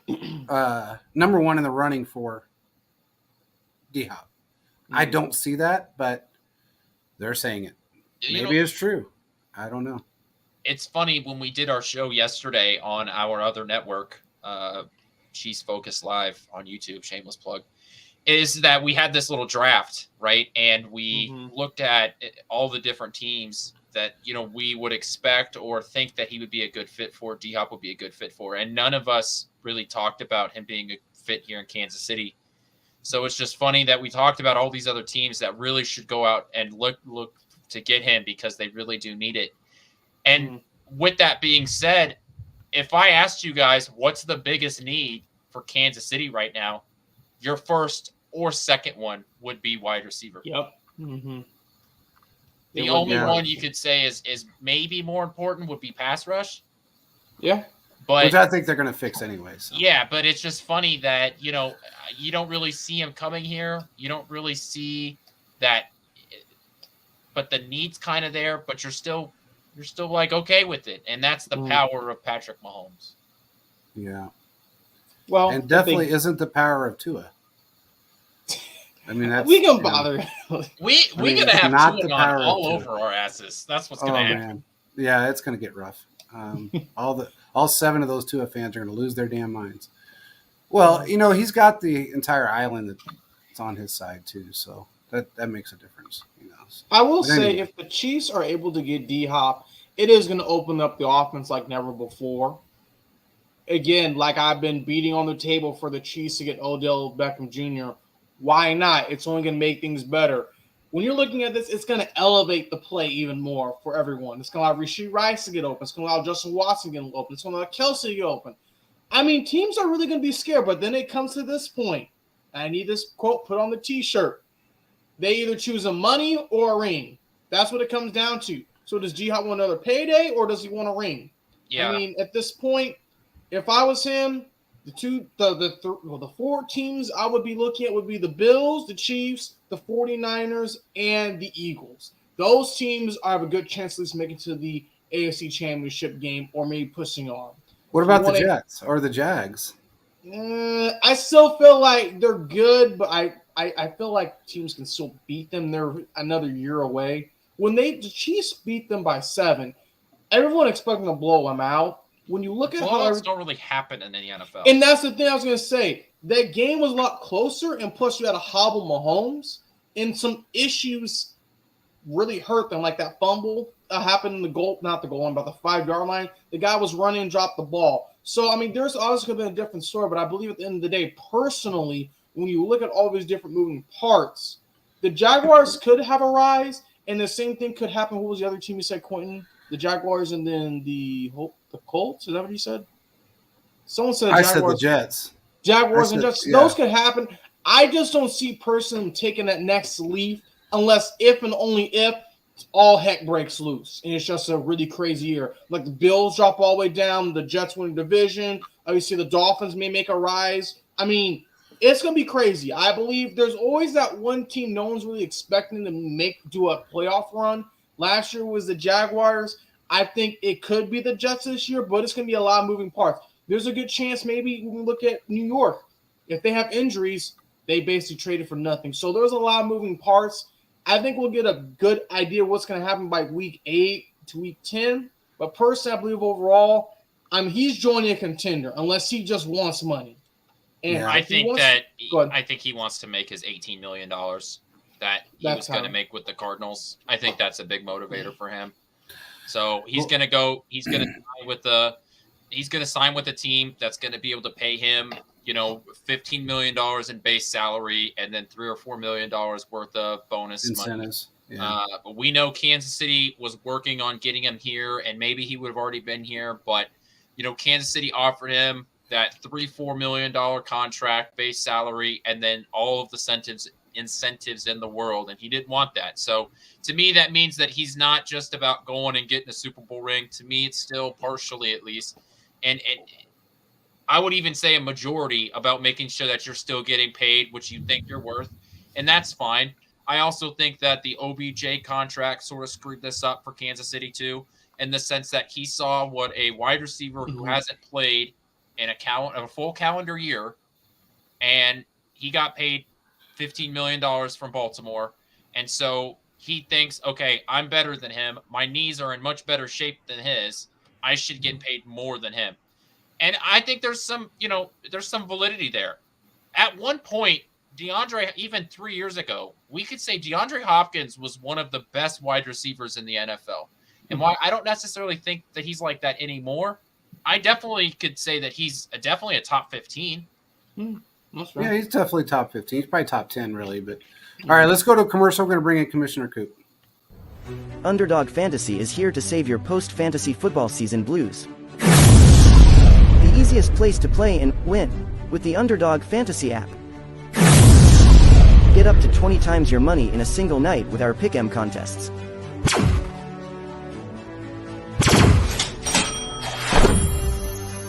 number one in the running for D-Hop. I don't see that, but they're saying it. Maybe it's true. I don't know. It's funny, when we did our show yesterday on our other network, Chiefs Focus Live on YouTube, shameless plug, is that we had this little draft, right? And we looked at all the different teams that, we would expect or think that he would be a good fit for, D-Hop would be a good fit for. And none of us really talked about him being a fit here in Kansas City. So it's just funny that we talked about all these other teams that really should go out and look to get him because they really do need it. And with that being said, if I asked you guys what's the biggest need for Kansas City right now, your first or second one would be wide receiver. Yep. The only one you could say is maybe more important would be pass rush. Yeah. But which I think they're going to fix anyway. So. Yeah, but it's just funny that, you don't really see him coming here. You don't really see that. But the need's kind of there, but you're still like okay with it. And that's the power of Patrick Mahomes. Yeah. Well, and definitely isn't the power of Tua. I mean, that's, we can bother. We're gonna have Tua on all over our asses. That's what's gonna happen. Man. Yeah, it's gonna get rough. All 7 of those Tua fans are gonna lose their damn minds. Well, he's got the entire island that's on his side too, so that makes a difference. I will say, if the Chiefs are able to get D-Hop, it is going to open up the offense like never before. Again, like I've been beating on the table for the Chiefs to get Odell Beckham Jr. Why not? It's only going to make things better. When you're looking at this, it's going to elevate the play even more for everyone. It's going to allow Rashee Rice to get open. It's going to allow Justin Watson to get open. It's going to allow Kelsey to get open. I mean, teams are really going to be scared, but then it comes to this point. I need this quote put on the T-shirt. They either choose a money or a ring. That's what it comes down to. So does G-Hop want another payday or does he want a ring? Yeah. I mean, at this point, if I was him, the 4 teams I would be looking at would be the Bills, the Chiefs, the 49ers, and the Eagles. Those teams have a good chance of at least making to the AFC Championship game or maybe pushing on. What about the Jets or the Jags? I still feel like they're good, but I feel like teams can still beat them. They're another year away. When the Chiefs beat them by 7, everyone expecting to blow them out. When you look at how don't really happen in the NFL, and that's the thing I was going to say. That game was a lot closer, and plus you had a hobble Mahomes, and some issues really hurt them, like that fumble happened in the goal, not the goal line, but the 5-yard line. The guy was running and dropped the ball. So I mean, there's obviously been a different story, but I believe at the end of the day, personally, when you look at all these different moving parts, the Jaguars could have a rise, and the same thing could happen. Who was the other team you said, Quentin? The Jaguars and then the Colts? Is that what you said? Someone said Jaguars. I said the Jets. Jaguars and Jets. Yeah. Those could happen. I just don't see personally taking that next leap unless if and only if all heck breaks loose. And it's just a really crazy year. Like the Bills drop all the way down. The Jets win the division. Obviously, the Dolphins may make a rise. I mean, it's going to be crazy. I believe there's always that one team no one's really expecting to do a playoff run. Last year was the Jaguars. I think it could be the Jets this year, but it's going to be a lot of moving parts. There's a good chance maybe when we look at New York. If they have injuries, they basically traded for nothing. So there's a lot of moving parts. I think we'll get a good idea of what's going to happen by week 8 to week 10. But personally, I believe overall, he's joining a contender unless he just wants money. And I think he wants to make his $18 million that he was going to make with the Cardinals. I think that's a big motivator for him. So he's going to go. He's going to sign with the team that's going to be able to pay him, $15 million in base salary and then $3 or $4 million worth of bonus incentives. Money. Yeah. But we know Kansas City was working on getting him here, and maybe he would have already been here. But Kansas City offered him that $3-4 million contract, base salary, and then all of the incentives in the world, and he didn't want that. So to me, that means that he's not just about going and getting a Super Bowl ring. To me, it's still partially at least, and I would even say a majority about making sure that you're still getting paid what you think you're worth, and that's fine. I also think that the OBJ contract sort of screwed this up for Kansas City too, in the sense that he saw what a wide receiver who hasn't played in a full calendar year, and he got paid $15 million from Baltimore. And so he thinks, okay, I'm better than him. My knees are in much better shape than his. I should get paid more than him. And I think there's some validity there. At one point, DeAndre, even 3 years ago, we could say DeAndre Hopkins was one of the best wide receivers in the NFL. And while I don't necessarily think that he's like that anymore, I definitely could say that he's definitely a top 15. That's right. Yeah, he's definitely top 15. He's probably top 10, really. But all right, let's go to a commercial. We're going to bring in Commissioner Coop. Underdog Fantasy is here to save your post-fantasy football season blues. The easiest place to play and win with the Underdog Fantasy app. Get up to 20 times your money in a single night with our Pick'em contests.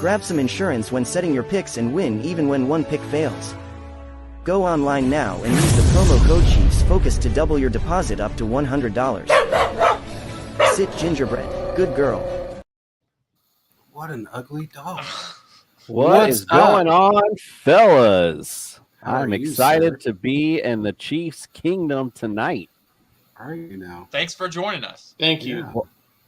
Grab some insurance when setting your picks and win even when one pick fails. Go online now and use the promo code Chiefs Focus to double your deposit up to $100. Sit gingerbread, good girl. What an ugly dog. What is going on, fellas? How are I'm you, excited sir? to be in the Chiefs' kingdom tonight. How are you now? Thanks for joining us. Thank you. Yeah.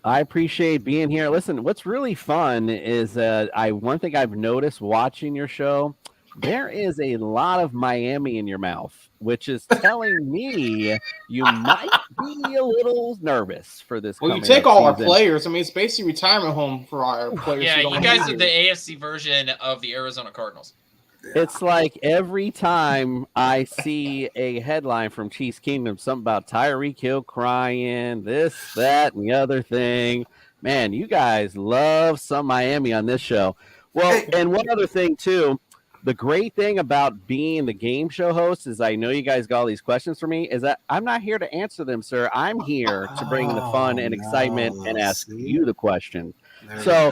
I appreciate being here. Listen, what's really fun is one thing I've noticed watching your show, there is a lot of Miami in your mouth, which is telling me you might be a little nervous for this. Well, you coming take up all our season. players. I mean, it's basically retirement home for our players. Yeah, who don't you guys have are here. the AFC version of the Arizona Cardinals. It's like every time I see a headline from Chiefs Kingdom, something about Tyreek Hill crying, this, that, and the other thing. Man, you guys love some Miami on this show. Well, and one other thing, too. The great thing about being the game show host is I know you guys got all these questions for me, is that I'm not here to answer them, sir. I'm here to bring the fun and excitement and ask you the question. So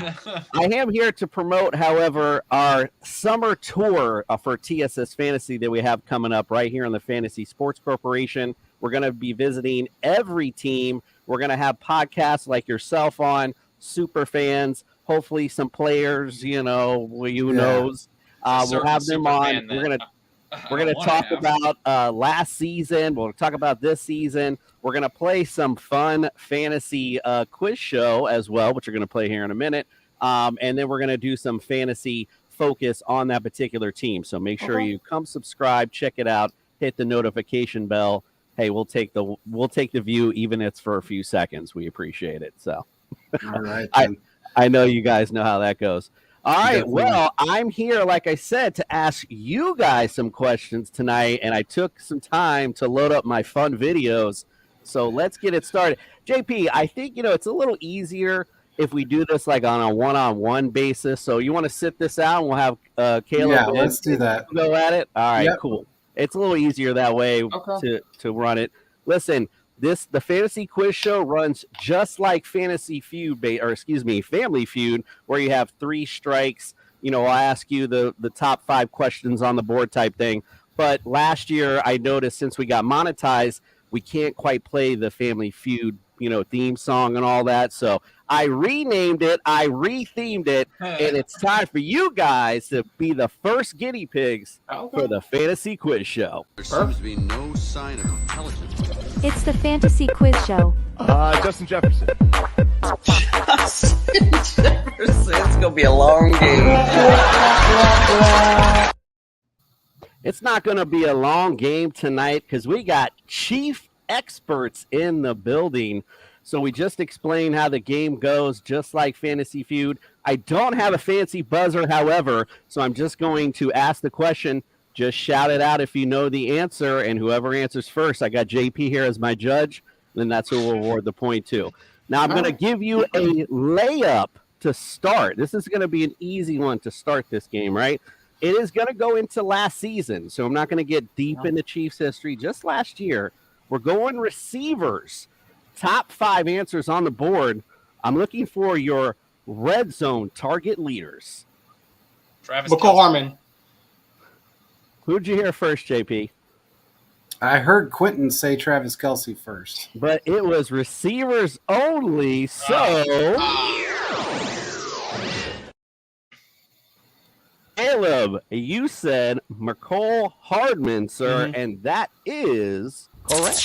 I am here to promote, however, our summer tour for TSS Fantasy that we have coming up right here on the Fantasy Sports Corporation. We're going to be visiting every team. We're going to have podcasts like yourself on, super fans, hopefully some players, knows. We'll have them on. We're gonna talk about last season. We'll talk about this season. We're gonna play some fun fantasy quiz show as well, which we're gonna play here in a minute. And then we're gonna do some fantasy focus on that particular team. So make sure you come subscribe, check it out, hit the notification bell. Hey, we'll take the view, even if it's for a few seconds. We appreciate it. So all right. I know you guys know how that goes. All right, Definitely. well, I'm here, like I said, to ask you guys some questions tonight, and I took some time to load up my fun videos, so let's get it started. JP, I think, it's a little easier if we do this like on a one-on-one basis, so you want to sit this out, and we'll have Caleb Yeah, let's do that. go at it? All right, Yep. cool. It's a little easier that way to run it. Listen, the fantasy quiz show runs just like Family Feud, where you have 3 strikes. I'll ask you the top 5 questions on the board type thing. But last year, I noticed since we got monetized, we can't quite play the Family Feud, theme song and all that. So I renamed it, I rethemed it, and it's time for you guys to be the first guinea pigs for the fantasy quiz show. There seems to be no sign of intelligence. It's the Fantasy Quiz Show. Justin Jefferson. It's gonna be a long game. It's not going to be a long game tonight because we got chief experts in the building. So we just explained how the game goes, just like Fantasy Feud. I don't have a fancy buzzer, however, so I'm just going to ask the question. Just shout it out if you know the answer, and whoever answers first, I got JP here as my judge, then that's who will award the point to. Now I'm going to give you a layup to start. This is going to be an easy one to start this game, right? It is going to go into last season, so I'm not going to get deep into Chiefs history. Just last year, we're going receivers. Top 5 answers on the board. I'm looking for your red zone target leaders. Travis McCall Kelce. Harmon. Who'd you hear first, JP? I heard Quentin say Travis Kelce first. But it was receivers only, so Caleb, you said McCole Hardman, sir, and that is correct.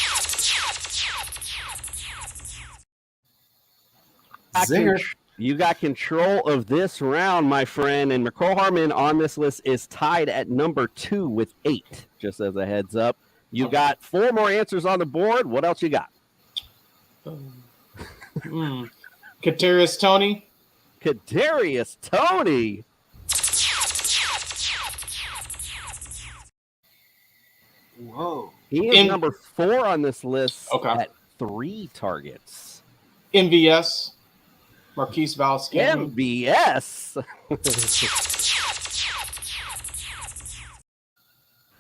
Zinger. You got control of this round, my friend, and McCole Hardman on this list is tied at number 2 with 8, just as a heads up. You got 4 more answers on the board. What else you got? Kadarius Toney. Kadarius Toney. Whoa. He is number 4 on this list at 3 targets. MVS. Marquise Valdes-Scantling. MVS.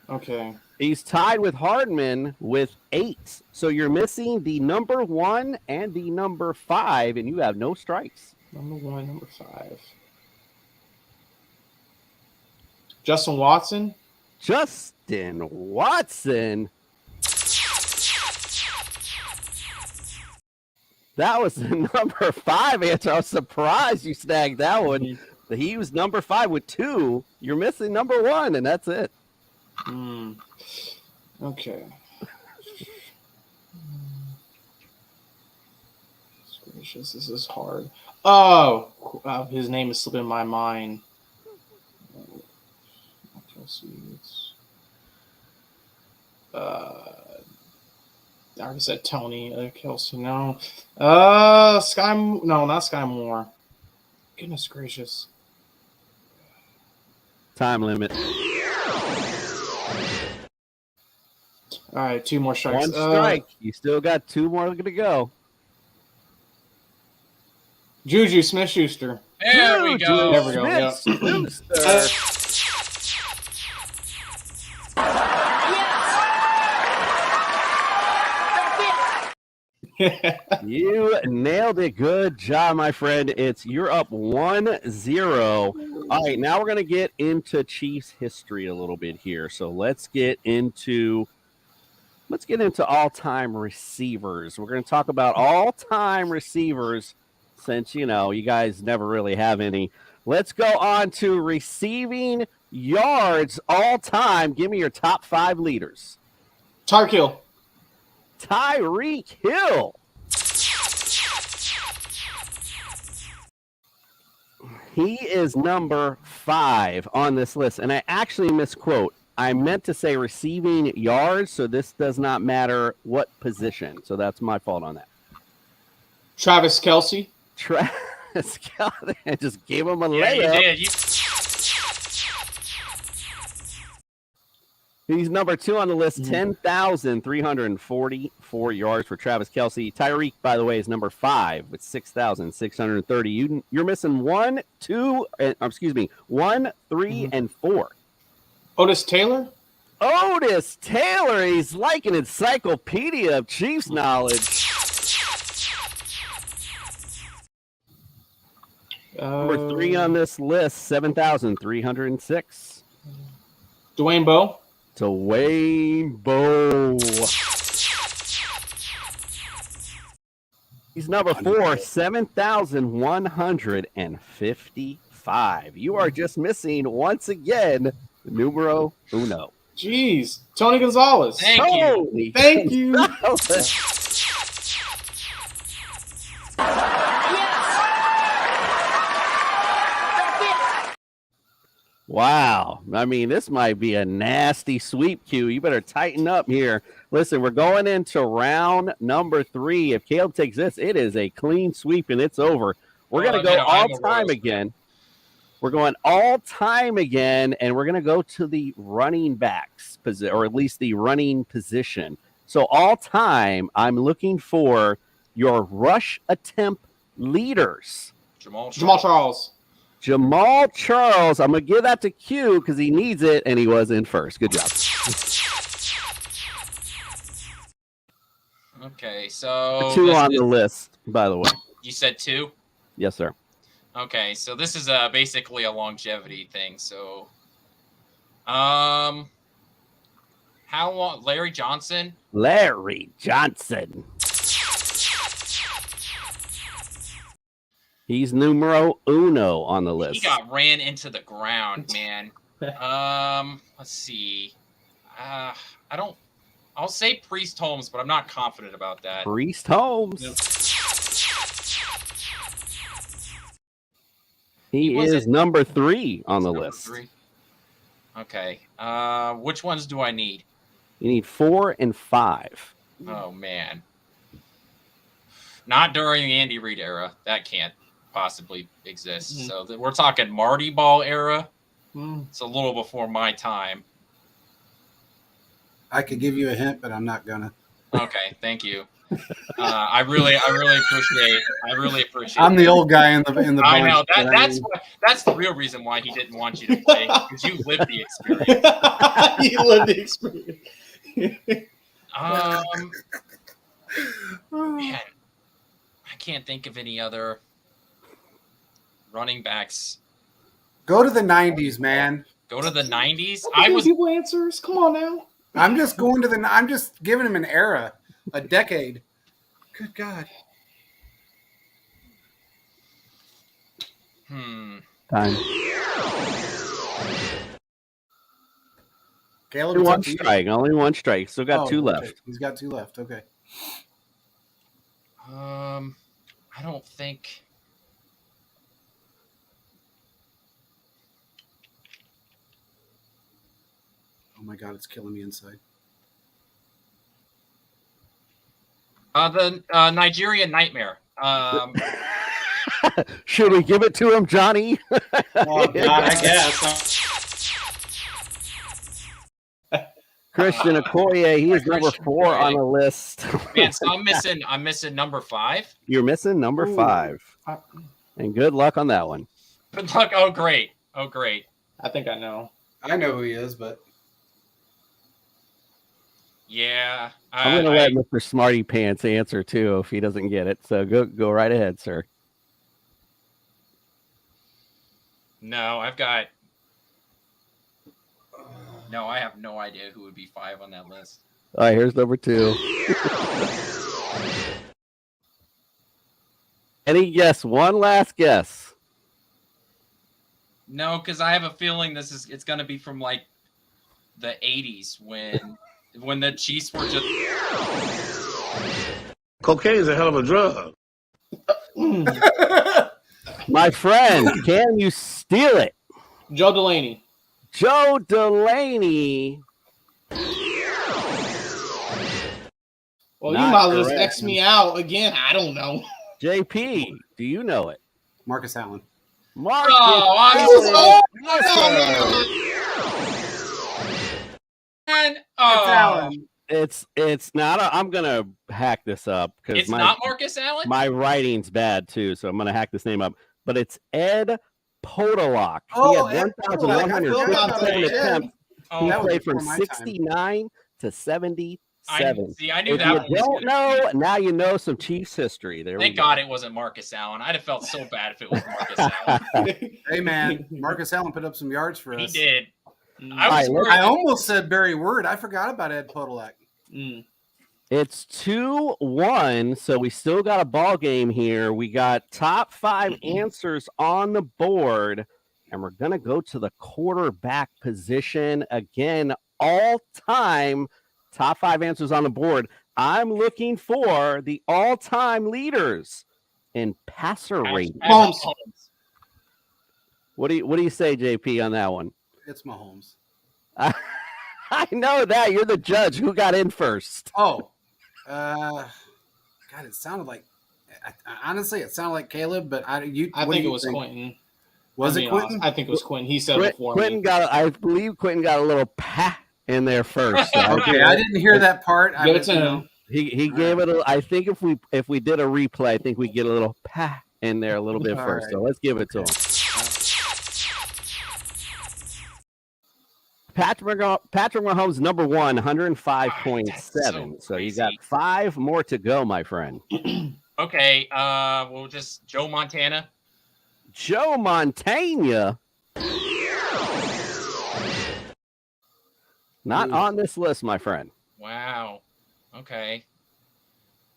Okay. He's tied with Hardman with 8. So you're missing the number 1 and the number 5, and you have no strikes. Number 1, number 5. Justin Watson. Justin Watson. That was the number 5 answer. I was surprised you snagged that one. He was number 5 with 2. You're missing number 1, and that's it. Okay. Gracious, this is hard. Oh, his name is slipping my mind. I already said Tony. Kelsey, no. Sky, no, not Sky Moore. Goodness gracious. Time limit. All right, 2 more strikes. 1 strike. You still got 2 more to go. Juju Smith-Schuster. There we go. There we go. Yep. You nailed it. Good job, my friend. You're up 1-0. All right, now we're going to get into Chiefs history a little bit here. So let's get into all-time receivers. We're going to talk about all-time receivers since, you guys never really have any. Let's go on to receiving yards all-time. Give me your top 5 leaders. Tyreek Hill. Tyreek Hill. He is number 5 on this list. And I actually misquote. I meant to say receiving yards, so this does not matter what position. So that's my fault on that. Travis Kelce. Travis Kelce. I just gave him a Yeah, layup. you did. He's number 2 on the list, 10,344 yards for Travis Kelce. Tyreek, by the way, is number 5 with 6,630. You're missing 1, 3, and 4. Otis Taylor. Otis Taylor. He's like an encyclopedia of Chiefs knowledge. Number 3 on this list, 7,306. Dwayne Bowe. Dwayne Bowe. He's number 4, 7,155. You are just missing, once again, numero uno. Jeez. Tony Gonzalez. Thank you. Wow. I mean, this might be a nasty sweep, Q. You better tighten up here. Listen, we're going into round number 3. If Caleb takes this, it is a clean sweep and it's over. We're going to go all-time again. We're going all-time again, and we're going to go to the running backs, or at least the running position. So all-time, I'm looking for your rush attempt leaders. Jamal Charles. Jamal Charles. I'm going to give that to Q because he needs it, and he was in first. Good job. Okay, so 2 on the list, by the way. You said 2? Yes, sir. Okay, so this is basically a longevity thing. So, how long? Larry Johnson. Larry Johnson. He's numero uno on the list. He got ran into the ground, man. Let's see. I'll say Priest Holmes, but I'm not confident about that. Priest Holmes. Yep. He Was is it- number 3 on the Number list. 3. Okay. Which ones do I need? You need 4 and 5. Oh man. Not during the Andy Reid era. That can't possibly exist. Mhm. So we're talking Marty Ball era. Mm. It's a little before my time. I could give you a hint, but I'm not gonna. Okay, thank you. I really appreciate. I'm the old guy in the. I know bunch, but I that's mean, that's the real reason why he didn't want you to play, because you lived the experience. You lived the experience. Man, I can't think of any other running backs. go to the '90s, man. Go to the 90s. I was people answers. Come on now. I'm just going to the. I'm just giving him an era, a decade. Good God. Time. Caleb, Only it's one up to you. strike. Only one strike. Still got 2 okay. left. He's got 2 left. Okay. I don't think. Oh my God, it's killing me inside. The Nigerian Nightmare. Should we give it to him, Johnny? Oh God, I guess. Christian Okoye, he is number Christian 4 on Okoye. the list. Man, so I'm missing number 5. You're missing number Ooh. 5. And good luck on that one. But look, oh great. I think I know. I know who he is, but Yeah. I'm going to let Mr. Smarty Pants answer too if he doesn't get it. So go right ahead, sir. No, I have no idea who would be 5 on that list. All right, here's number 2. Any guess? One last guess. No, because I have a feeling it's gonna be from like the 80s when the Chiefs were just Cocaine is a hell of a drug. My friend, can you steal it? Joe Delaney. Joe Delaney. Well, Not you might as well just correct. X me out again. I don't know. JP, do you know it? Marcus Allen. Marcus Oh, I'm Allen. Man, It's oh, Allen. It's not. I'm gonna hack this up because it's not Marcus Allen. my writing's bad too, so I'm gonna hack this name up. But it's Ed Podolak. Oh, He had Ed Podolak. I forgot about 1,157 that. attempts. Oh, He that was played from before my time. 69 to 77. I knew If that you one was don't gonna know, now you know some Chiefs history. There Thank we go. God it wasn't Marcus Allen. I'd have felt so bad if it was Marcus Allen. Hey man, Marcus Allen put up some yards for He us. did. Mm. I was All right, worried. I almost said Barry Word. I forgot about Ed Podolak. Mm. It's 2-1, so we still got a ball game here. We got top 5 answers on the board, and we're going to go to the quarterback position again. All-time top 5 answers on the board. I'm looking for the all-time leaders in passer rating. Mahomes. What do you say, JP, on that one? It's Mahomes. I know that. You're the judge. Who got in first? Oh, God, it sounded like. Honestly, it sounded like Caleb, but I what think do it you was think? Quentin. Was I'll it be Quentin? honest. I think it was Quentin. He said it before Quentin me. I believe Quentin got a little pat in there first. So Okay, I didn't hear that part. Give it to you know, him. he gave it. I think if we did a replay, I think we get a little pat in there a little bit All first. right. So let's give it to him. Patrick Mahomes, number 1, 105.7. So you got 5 more to go, my friend. Okay, we'll just Joe Montana. Joe Montana. Not Ooh. on this list, my friend. Wow. Okay.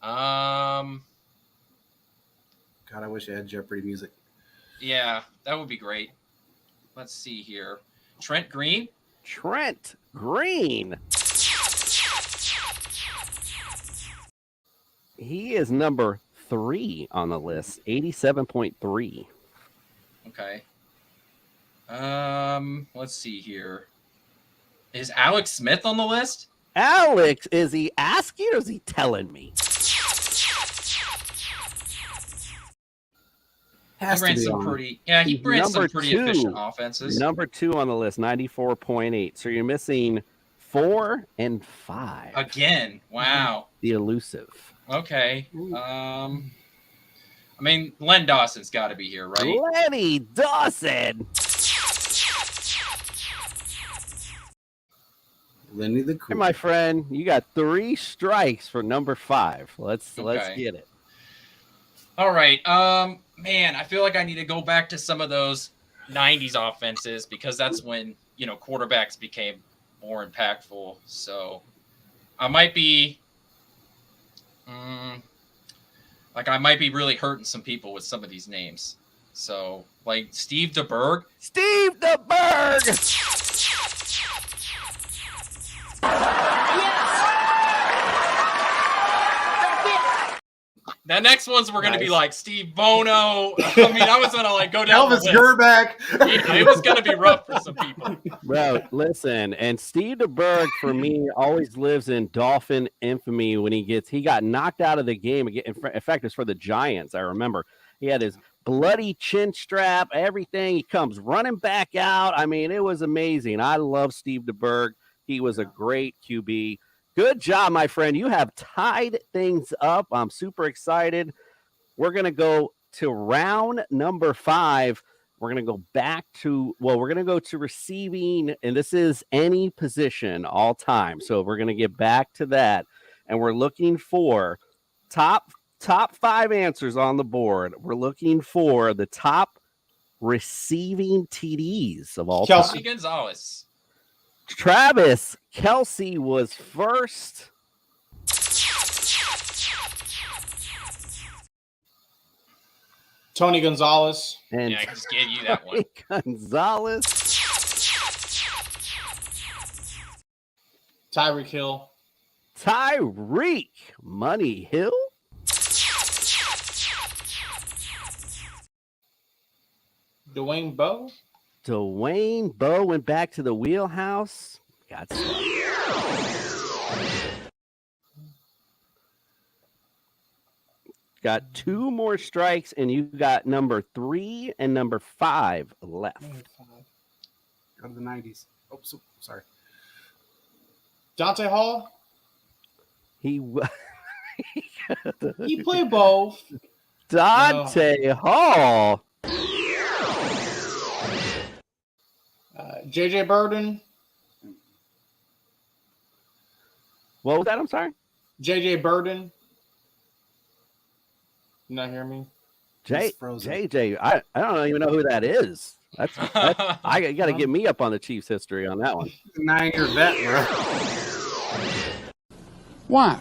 God, God, I wish I had Jeopardy music. Yeah, that would be great. Let's see here. Trent Green. Trent Green. He is number 3 on the list, 87.3. Okay. Let's see here. Is Alex Smith on the list? Alex, is he asking or is he telling me? He ran some pretty, yeah, he He's ran some number pretty 2. efficient offenses. Number 2 on the list, 94.8. So you're missing 4 and 5. Again, wow. The elusive. Okay. I mean, Len Dawson's got to be here, right? Lenny Dawson. Lenny the Hey, Cool. my friend, you got 3 strikes for number 5. Let's get it. All right. Man, I feel like I need to go back to some of those 90s offenses because that's when, quarterbacks became more impactful. So I might be I might be really hurting some people with some of these names. So, like Steve DeBerg. Steve DeBerg! The next ones were going to be like Steve Bono. I mean, I was going to go down Elvis the list. Gerback. Yeah, it was going to be rough for some people. Bro, listen, and Steve DeBerg for me always lives in Dolphin infamy when he got knocked out of the game. In fact, it's for the Giants. I remember he had his bloody chin strap, everything. He comes running back out. I mean, it was amazing. I love Steve DeBerg. He was a great QB. Good job, my friend. You have tied things up. I'm super excited. We're going to go to round number 5. We're going to go back to, we're going to go to receiving, and this is any position all time. So we're going to get back to that. And we're looking for top 5 answers on the board. We're looking for the top receiving TDs of all time. Kelsey Gonzalez. Travis Kelce was first. Tony Gonzalez. And Yeah, I just gave you that one. Gonzalez. Tyreek Hill. Tyreek Money Hill. Dwayne Bowe. Dwayne Bowe went back to the wheelhouse. Got 2 more strikes, and you got number 3 and number 5 left. Go to the 90s. Oh, sorry. Dante Hall. He played both. Dante Hall. JJ Burden. What was that? I'm sorry. JJ Burden. You not hear me? JJ. I don't even know who that is. That's I got to get me up on the Chiefs history on that one. 9-year vet, bro. Why?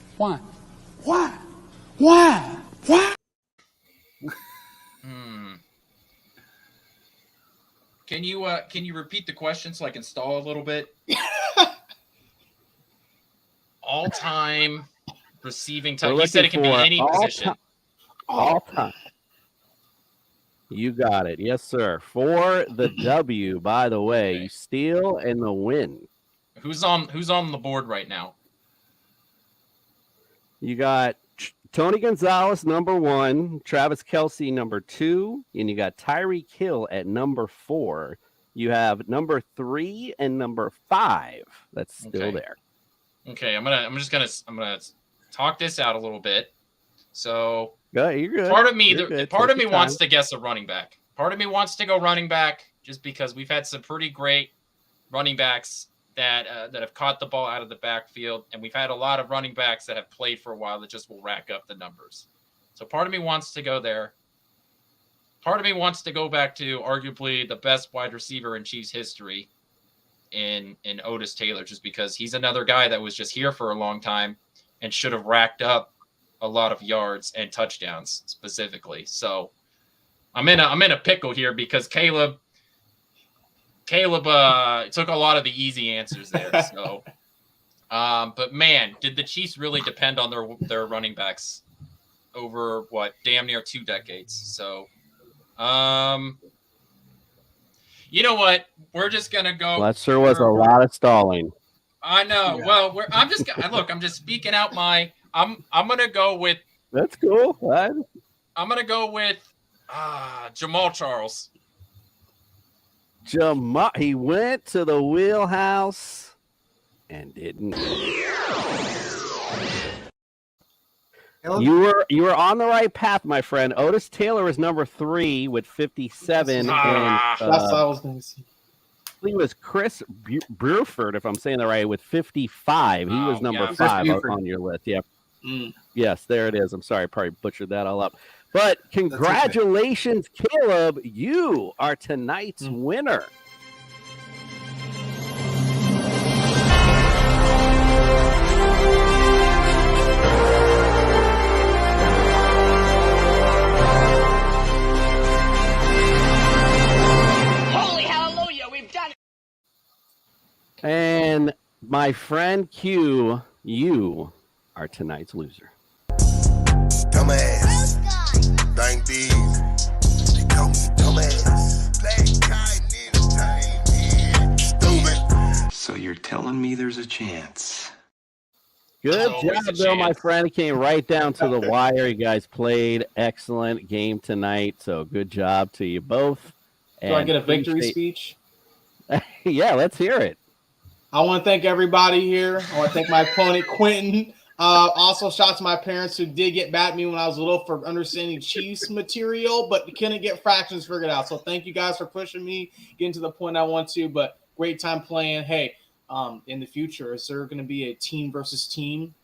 Can you repeat the question so I can stall a little bit? All time receiving time. You said it can be any position. All time. You got it. Yes, sir. For the W, by the way, Okay. you steal and the win. Who's on the board right now? You got Tony Gonzalez, number 1, Travis Kelce, number 2, and you got Tyreek Hill at number 4. You have number 3 and number 5 that's still Okay. there. Okay, I'm gonna talk this out a little bit. So Good, you're good. part of me You're good. part Take of me your wants time. to guess a running back. Part of me wants to go running back just because we've had some pretty great running backs that have caught the ball out of the backfield, and we've had a lot of running backs that have played for a while that just will rack up the numbers. So part of me wants to go there. Part of me wants to go back to arguably the best wide receiver in Chiefs history in Otis Taylor, just because he's another guy that was just here for a long time and should have racked up a lot of yards and touchdowns specifically. So I'm in a pickle here because Caleb took a lot of the easy answers there. So, but man, did the Chiefs really depend on their running backs over damn near 2 decades? So, you know what? We're just gonna go. Well, that sure was a lot of stalling. I know. Yeah. Well, I'm just speaking out my. I'm gonna go with. That's cool. What? I'm gonna go with Jamal Charles. He went to the wheelhouse and didn't. You were on the right path, my friend. Otis Taylor is number 3 with 57. That's what I was going to say. He was Chris Burford, if I'm saying that right, with 55. He was number 5 on your list. Yeah. Yes, there it is. I'm sorry, I probably butchered that all up. But congratulations, Caleb. You are tonight's winner. Holy hallelujah, we've done it. And my friend Q, you are tonight's loser. Dumbass. Dang these. They call me dumbass. Stupid. So you're telling me there's a chance? Good job, Bill, my friend. It came right down to the wire. You guys played excellent game tonight. So good job to you both. Do I get a victory speech? Yeah, let's hear it. I want to thank everybody here. I want to thank my opponent, Quentin. Also, shout out to my parents who did get back at me when I was little for understanding Chiefs material, but couldn't get fractions figured out. So thank you guys for pushing me, getting to the point I want to. But great time playing. Hey, in the future, is there going to be a team versus team,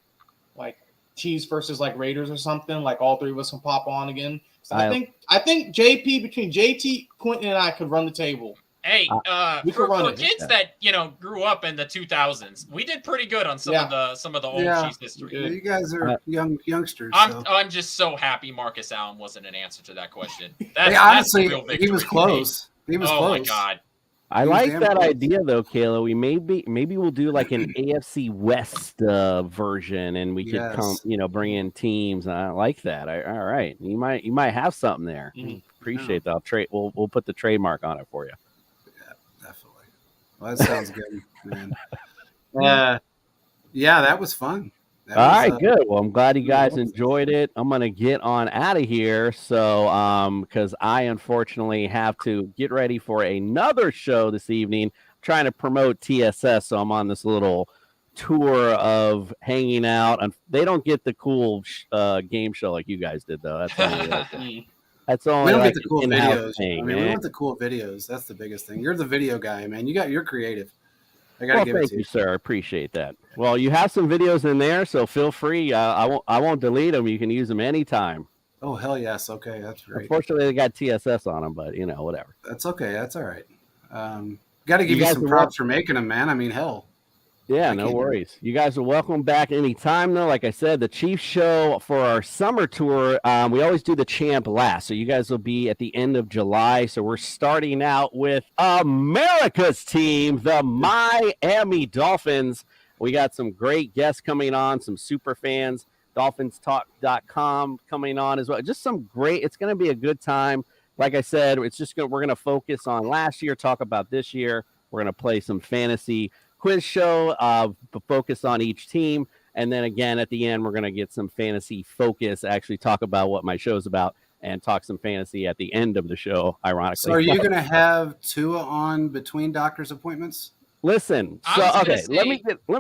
like Chiefs versus like Raiders or something? Like all 3 of us can pop on again. So I think JP between JT, Quentin, and I could run the table. Hey, for kids that grew up in the 2000s, we did pretty good on some of the old Chiefs history. Yeah, you guys are youngsters. I'm just so happy Marcus Allen wasn't an answer to that question. Honestly, he was close. He was close. Oh my god. I like that idea though, Kayla. We maybe we'll do like an AFC West version, and we could bring in teams. I like that. All right, you might have something there. Appreciate that. We'll put the trademark on it for you. Definitely. Well, that sounds good, man. Yeah, that was fun. All right, good. Well, I'm glad you guys enjoyed it. I'm gonna get on out of here. So, because I unfortunately have to get ready for another show this evening. I'm trying to promote TSS, so I'm on this little tour of hanging out. And they don't get the cool game show like you guys did, though. That's only we don't like get the cool videos. Thing, we want the cool videos. That's the biggest thing. You're the video guy, man. You're creative. I gotta give it to you. Thank you, sir. I appreciate that. Well, you have some videos in there, so feel free. I won't delete them. You can use them anytime. Oh, hell yes. Okay, that's great. Unfortunately, they got TSS on them, but whatever. That's okay. That's all right. Got to give you some props for making them, man. I mean, hell. Yeah, no worries. You guys are welcome back anytime, though. Like I said, the Chiefs show for our summer tour, we always do the champ last. So you guys will be at the end of July. So we're starting out with America's team, the Miami Dolphins. We got some great guests coming on, some super fans, DolphinsTalk.com coming on as well. Just some great, it's going to be a good time. Like I said, we're going to focus on last year, talk about this year. We're going to play some fantasy quiz show, focus on each team, and then again at the end we're going to get some fantasy focus, actually talk about what my show's about, and talk some fantasy at the end of the show, ironically. So are you going to have Tua on between doctor's appointments? Listen, let me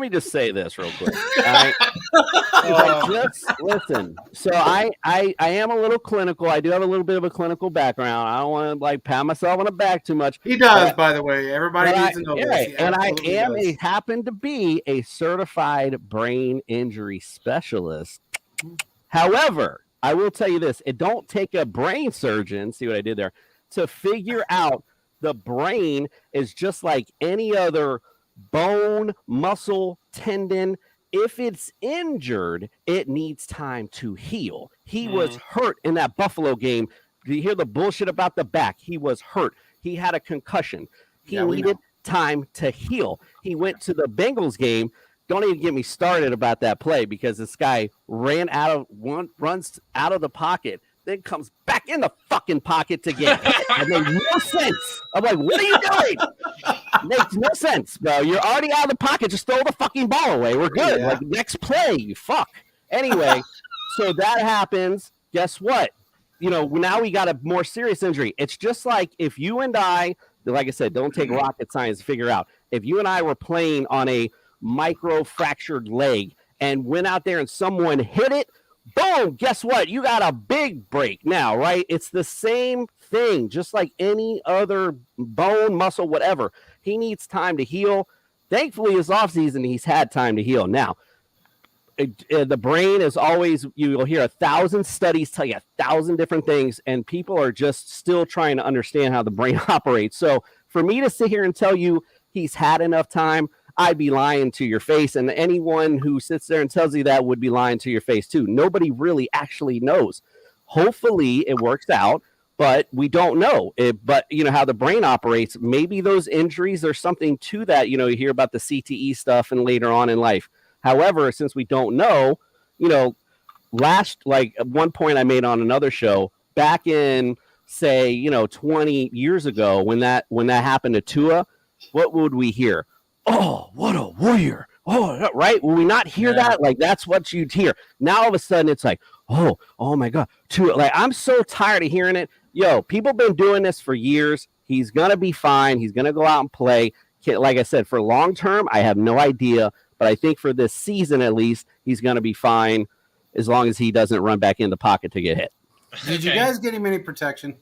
just say this real quick. All right? Listen. So I am a little clinical. I do have a little bit of a clinical background. I don't want to pat myself on the back too much. He does, by the way. Everybody needs to know this. And I happen to be a certified brain injury specialist. However, I will tell you this: it don't take a brain surgeon. See what I did there? To figure out. The brain is just like any other bone, muscle, tendon. If it's injured, it needs time to heal. He was hurt in that Buffalo game you hear the bullshit about the back? He was hurt. He had a concussion. He needed time to heal. He went to the Bengals game. Don't even get me started about that play because this guy runs out of the pocket, then comes back in the fucking pocket to get hit. It made no sense. I'm like, what are you doing? Makes no sense, bro. You're already out of the pocket. Just throw the fucking ball away. We're good. Yeah. Like, next play, you fuck. Anyway, so that happens. Guess what? Now we got a more serious injury. It's just like if you and I, like I said, don't take rocket science to figure out. If you and I were playing on a micro fractured leg and went out there and someone hit it, boom, guess what? You got a big break now, right? It's the same thing, just like any other bone, muscle, whatever. He needs time to heal. Thankfully, his offseason, he's had time to heal. Now, the brain is always, you'll hear 1,000 studies tell you 1,000 different things, and people are just still trying to understand how the brain operates. So for me to sit here and tell you he's had enough time, I'd be lying to your face. And anyone who sits there and tells you that would be lying to your face too. Nobody really actually knows. Hopefully it works out, but we don't know. But how the brain operates, maybe those injuries, there's something to that. You hear about the CTE stuff and later on in life. However, since we don't know, at one point I made on another show back in, say, 20 years ago when that happened to Tua, what would we hear? Oh, what a warrior. Oh, right. Will we not hear that? Like, that's what you'd hear. Now, all of a sudden, it's like, oh my God. Like, I'm so tired of hearing it. Yo, people been doing this for years. He's going to be fine. He's going to go out and play. Like I said, for long term, I have no idea. But I think for this season, at least, he's going to be fine as long as he doesn't run back in the pocket to get hit. Did you guys get him any protection?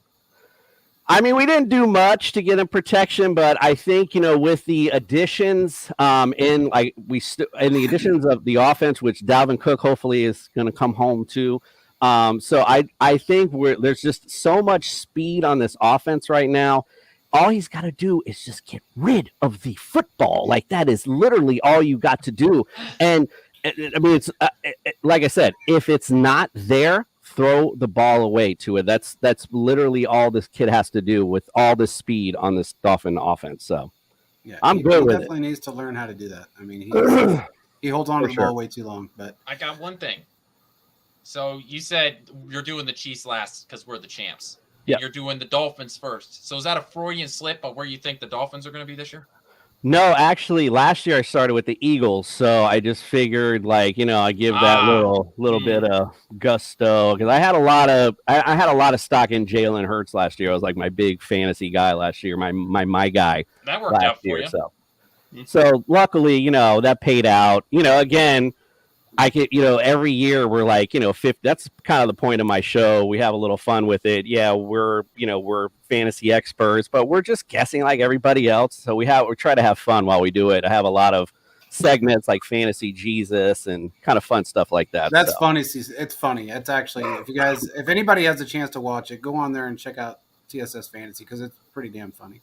I mean, we didn't do much to get him protection, but I think, with the additions in the additions of the offense, which Dalvin Cook hopefully is going to come home to. So I think there's just so much speed on this offense right now. All he's got to do is just get rid of the football. Like, that is literally all you got to do. And I mean, it's like I said, if it's not there, throw the ball away to it. That's literally all this kid has to do with all the speed on this Dolphin offense. So yeah, I'm good with it. He definitely needs to learn how to do that. I mean, he holds on to the ball way too long. But I got one thing. So you said you're doing the Chiefs last because we're the champs. Yeah. You're doing the Dolphins first. So is that a Freudian slip of where you think the Dolphins are going to be this year? No, actually, last year I started with the Eagles, so I just figured, I give that little bit of gusto because I had a lot of stock in Jalen Hurts last year. I was like my big fantasy guy last year, my guy. That worked out for you. So luckily, that paid out. Again, I could, every year we're like, that's kind of the point of my show. We have a little fun with it. Yeah, we're fantasy experts, but we're just guessing like everybody else. So we try to have fun while we do it. I have a lot of segments like Fantasy Jesus and kind of fun stuff like that. That's funny. It's funny. It's actually, if anybody has a chance to watch it, go on there and check out TSS Fantasy because it's pretty damn funny.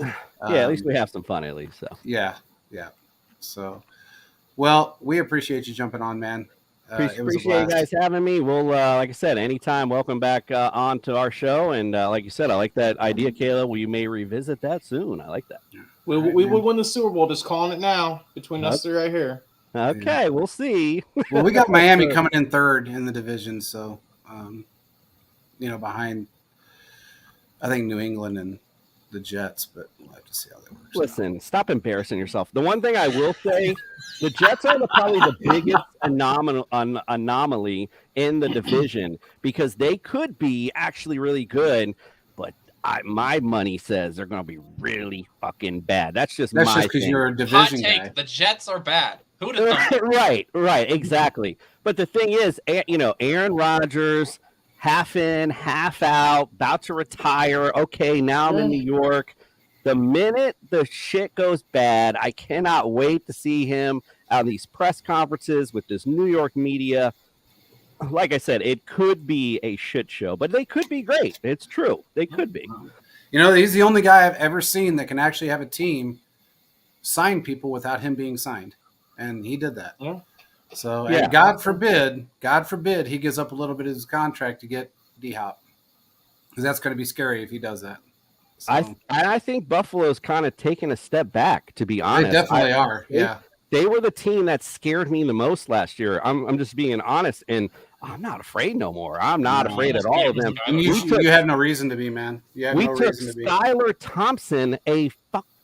Yeah, at least we have some fun at least. So yeah. So. Well, we appreciate you jumping on, man. Appreciate you guys having me. We'll, like I said, anytime, welcome back on to our show. And like you said, I like that idea, Kayla. We may revisit that soon. I like that. We will win the Super Bowl. Just calling it now between us three right here. Okay, we'll see. Well, we got Miami coming in third in the division. So, behind, I think, New England and the Jets, but we'll have to see how that works. Listen, stop embarrassing yourself. The one thing I will say, the Jets are probably the biggest anomaly in the division because they could be actually really good, but my money says they're going to be really fucking bad. That's just because you're a division guy. Hot take, the Jets are bad. Who'd have thought? Right, exactly. But the thing is, Aaron Rodgers, half in, half out, about to retire. Okay, now I'm in New York. The minute the shit goes bad, I cannot wait to see him on these press conferences with this New York media. Like I said, it could be a shit show, but they could be great. It's true. They could be. He's the only guy I've ever seen that can actually have a team sign people without him being signed. And he did that. Yeah. So, and God forbid, he gives up a little bit of his contract to get D-Hop. because that's going to be scary if he does that. So, I think Buffalo's kind of taking a step back, to be honest. they definitely are. Yeah. They were the team that scared me the most last year. I'm just being honest, and I'm not afraid no more. I'm not afraid at all of them. And you have no reason to be, man. We took Skylar Thompson, a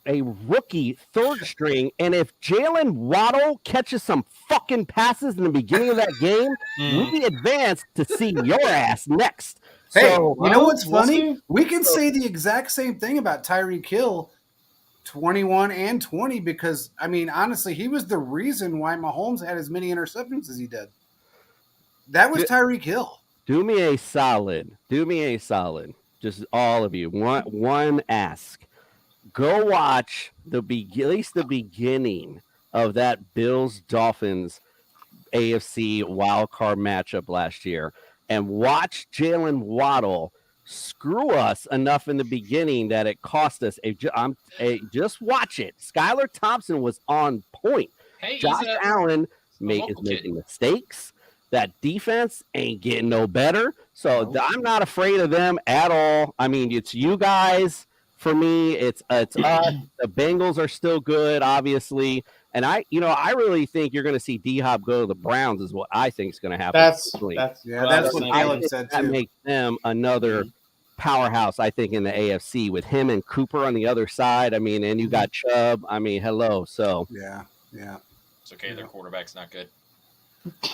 rookie third string, and if Jalen Waddle catches some fucking passes in the beginning of that game, we advance to see your ass next. Hey, so, you know what's funny? We can say the exact same thing about Tyreek Hill, 21 and 20, because, I mean, honestly, he was the reason why Mahomes had as many interceptions as he did. That was Tyreek Hill. Do me a solid. Just all of you. One ask. Go watch at least the beginning of that Bills-Dolphins AFC wildcard matchup last year, and watch Jalen Waddle screw us enough in the beginning that it cost us just watch it. Skylar Thompson was on point. Hey, Josh Allen is making mistakes. That defense ain't getting no better. So I'm not afraid of them at all. I mean, it's you guys. For me, it's us. The Bengals are still good, obviously. And I really think you're going to see D-Hop go to the Browns is what I think is going to happen. That's what Caleb said, too. That makes them another powerhouse, I think, in the AFC with him and Cooper on the other side. I mean, and you got Chubb. I mean, hello. So yeah. It's okay. Their quarterback's not good.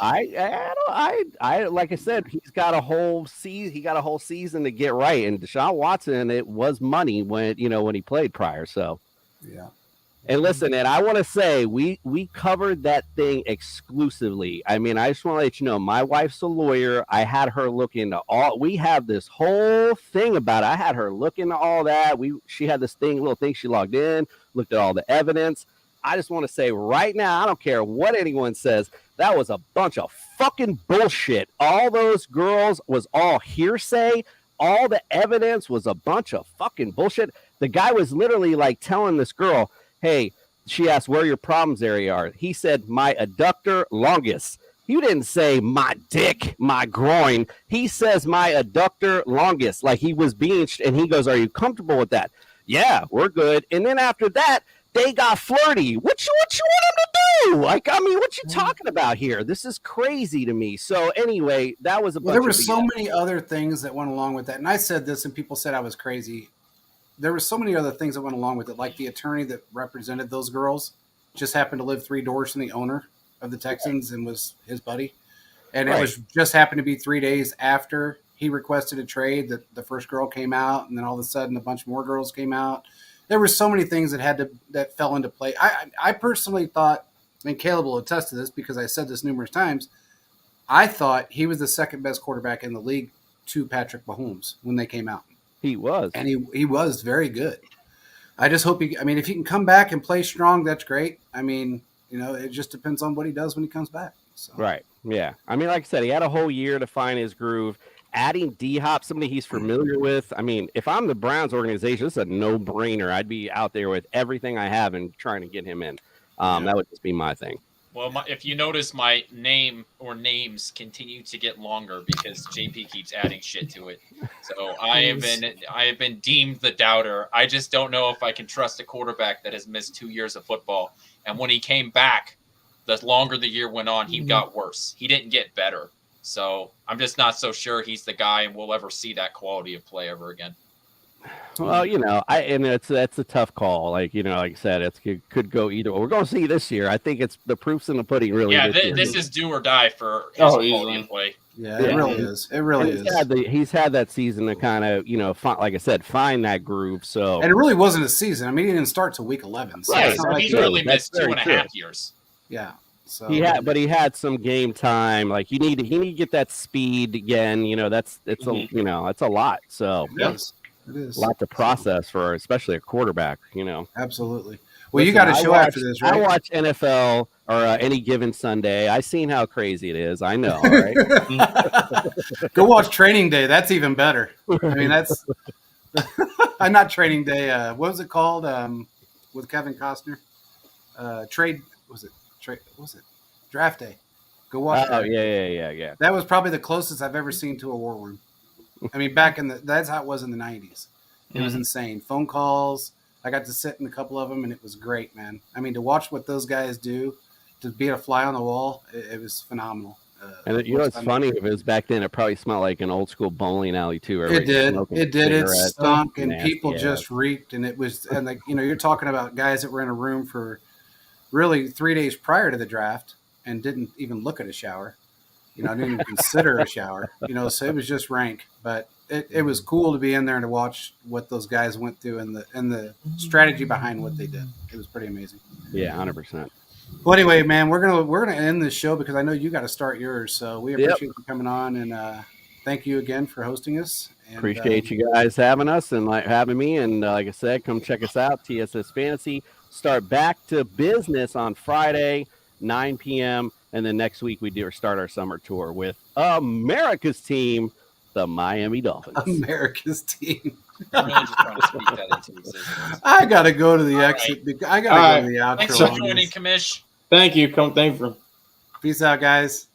I like I said, he's got a whole season. He got a whole season to get right. And Deshaun Watson, it was money when he played prior. So yeah. And listen, and I want to say we covered that thing exclusively. I mean, I just want to let you know, my wife's a lawyer. I had her look into all. We have this whole thing about it. I had her look into all that. She had this little thing. She logged in, looked at all the evidence. I just want to say right now, I don't care what anyone says. That was a bunch of fucking bullshit. All those girls was all hearsay. All the evidence was a bunch of fucking bullshit. The guy was literally like telling this girl, hey, she asked where your problems area are. He said, my adductor longus. You didn't say my dick, my groin. He says my adductor longus. Like he was being, and he goes, are you comfortable with that? Yeah, we're good. And then after that, they got flirty. What you want them to do? Like, I mean, what you talking about here? This is crazy to me. So anyway, that was a bunch there were so many other things that went along with that. And I said this and people said I was crazy. There were so many other things that went along with it. Like the attorney that represented those girls just happened to live 3 doors from the owner of the Texans and was his buddy. And it was just happened to be 3 days after he requested a trade that the first girl came out. And then all of a sudden a bunch more girls came out. There were so many things that fell into play. I personally thought, and Caleb will attest to this because I said this numerous times, I thought he was the second best quarterback in the league to Patrick Mahomes when they came out. He was. And he was very good. I just hope if he can come back and play strong, that's great. I mean, it just depends on what he does when he comes back. So. Right. Yeah. I mean, like I said, he had a whole year to find his groove. Adding D-Hop, somebody he's familiar with. I mean, if I'm the Browns organization, it's a no-brainer. I'd be out there with everything I have and trying to get him in. That would just be my thing. Well, if you notice, my name or names continue to get longer because JP keeps adding shit to it. So I have been deemed the doubter. I just don't know if I can trust a quarterback that has missed 2 years of football. And when he came back, the longer the year went on, he got worse. He didn't get better. So I'm just not so sure he's the guy and we'll ever see that quality of play ever again. Well, that's a tough call. Like I said, it could go either way. We're going to see this year. I think it's the proof's in the pudding, really. Yeah, this is do or die for his quality of play. Yeah, it really is. It really is. He's had that season to kind of, like I said, find that groove. So, and it really wasn't a season. I mean, he didn't start till week 11. So right. He's really missed 2.5 years. Yeah. So he had some game time. Like he need to get that speed again. That's a lot. So it is a lot to process for, especially a quarterback. Absolutely. Well, you got a show after this, right? I watch NFL or Any Given Sunday. I seen how crazy it is. I know. Right? Go watch Training Day. That's even better. I mean, that's I'm not Training Day. What was it called? With Kevin Costner. Draft Day. Go watch. Oh, yeah. That was probably the closest I've ever seen to a war room. I mean, that's how it was in the 90s. It was insane. Phone calls. I got to sit in a couple of them, and it was great, man. I mean, to watch what those guys do, to be a fly on the wall, it was phenomenal. And you know what's funny? If it was back then, it probably smelled like an old school bowling alley too. It did. It stunk, and Nasty people ass. just reeked. And it was, and like you're talking about guys that were in a room for really 3 days prior to the draft and didn't even look at a shower. Didn't even consider a shower. So it was just rank. But it was cool to be in there and to watch what those guys went through and the strategy behind what they did. It was pretty amazing. Yeah, 100%. Well, anyway, man, we're gonna end this show because I know you got to start yours. So we appreciate you coming on, and thank you again for hosting us. And, appreciate you guys having us and having me. And like I said, come check us out. TSS Fantasy start back to business on Friday, 9 p.m. And then next week we start our summer tour with America's team, the Miami Dolphins. America's team. I'm really just trying to speak that into existence. I gotta go to the exit. Right. I gotta go to the outro. Thanks for joining, Commish. Thank you. Thank you. Peace out, guys.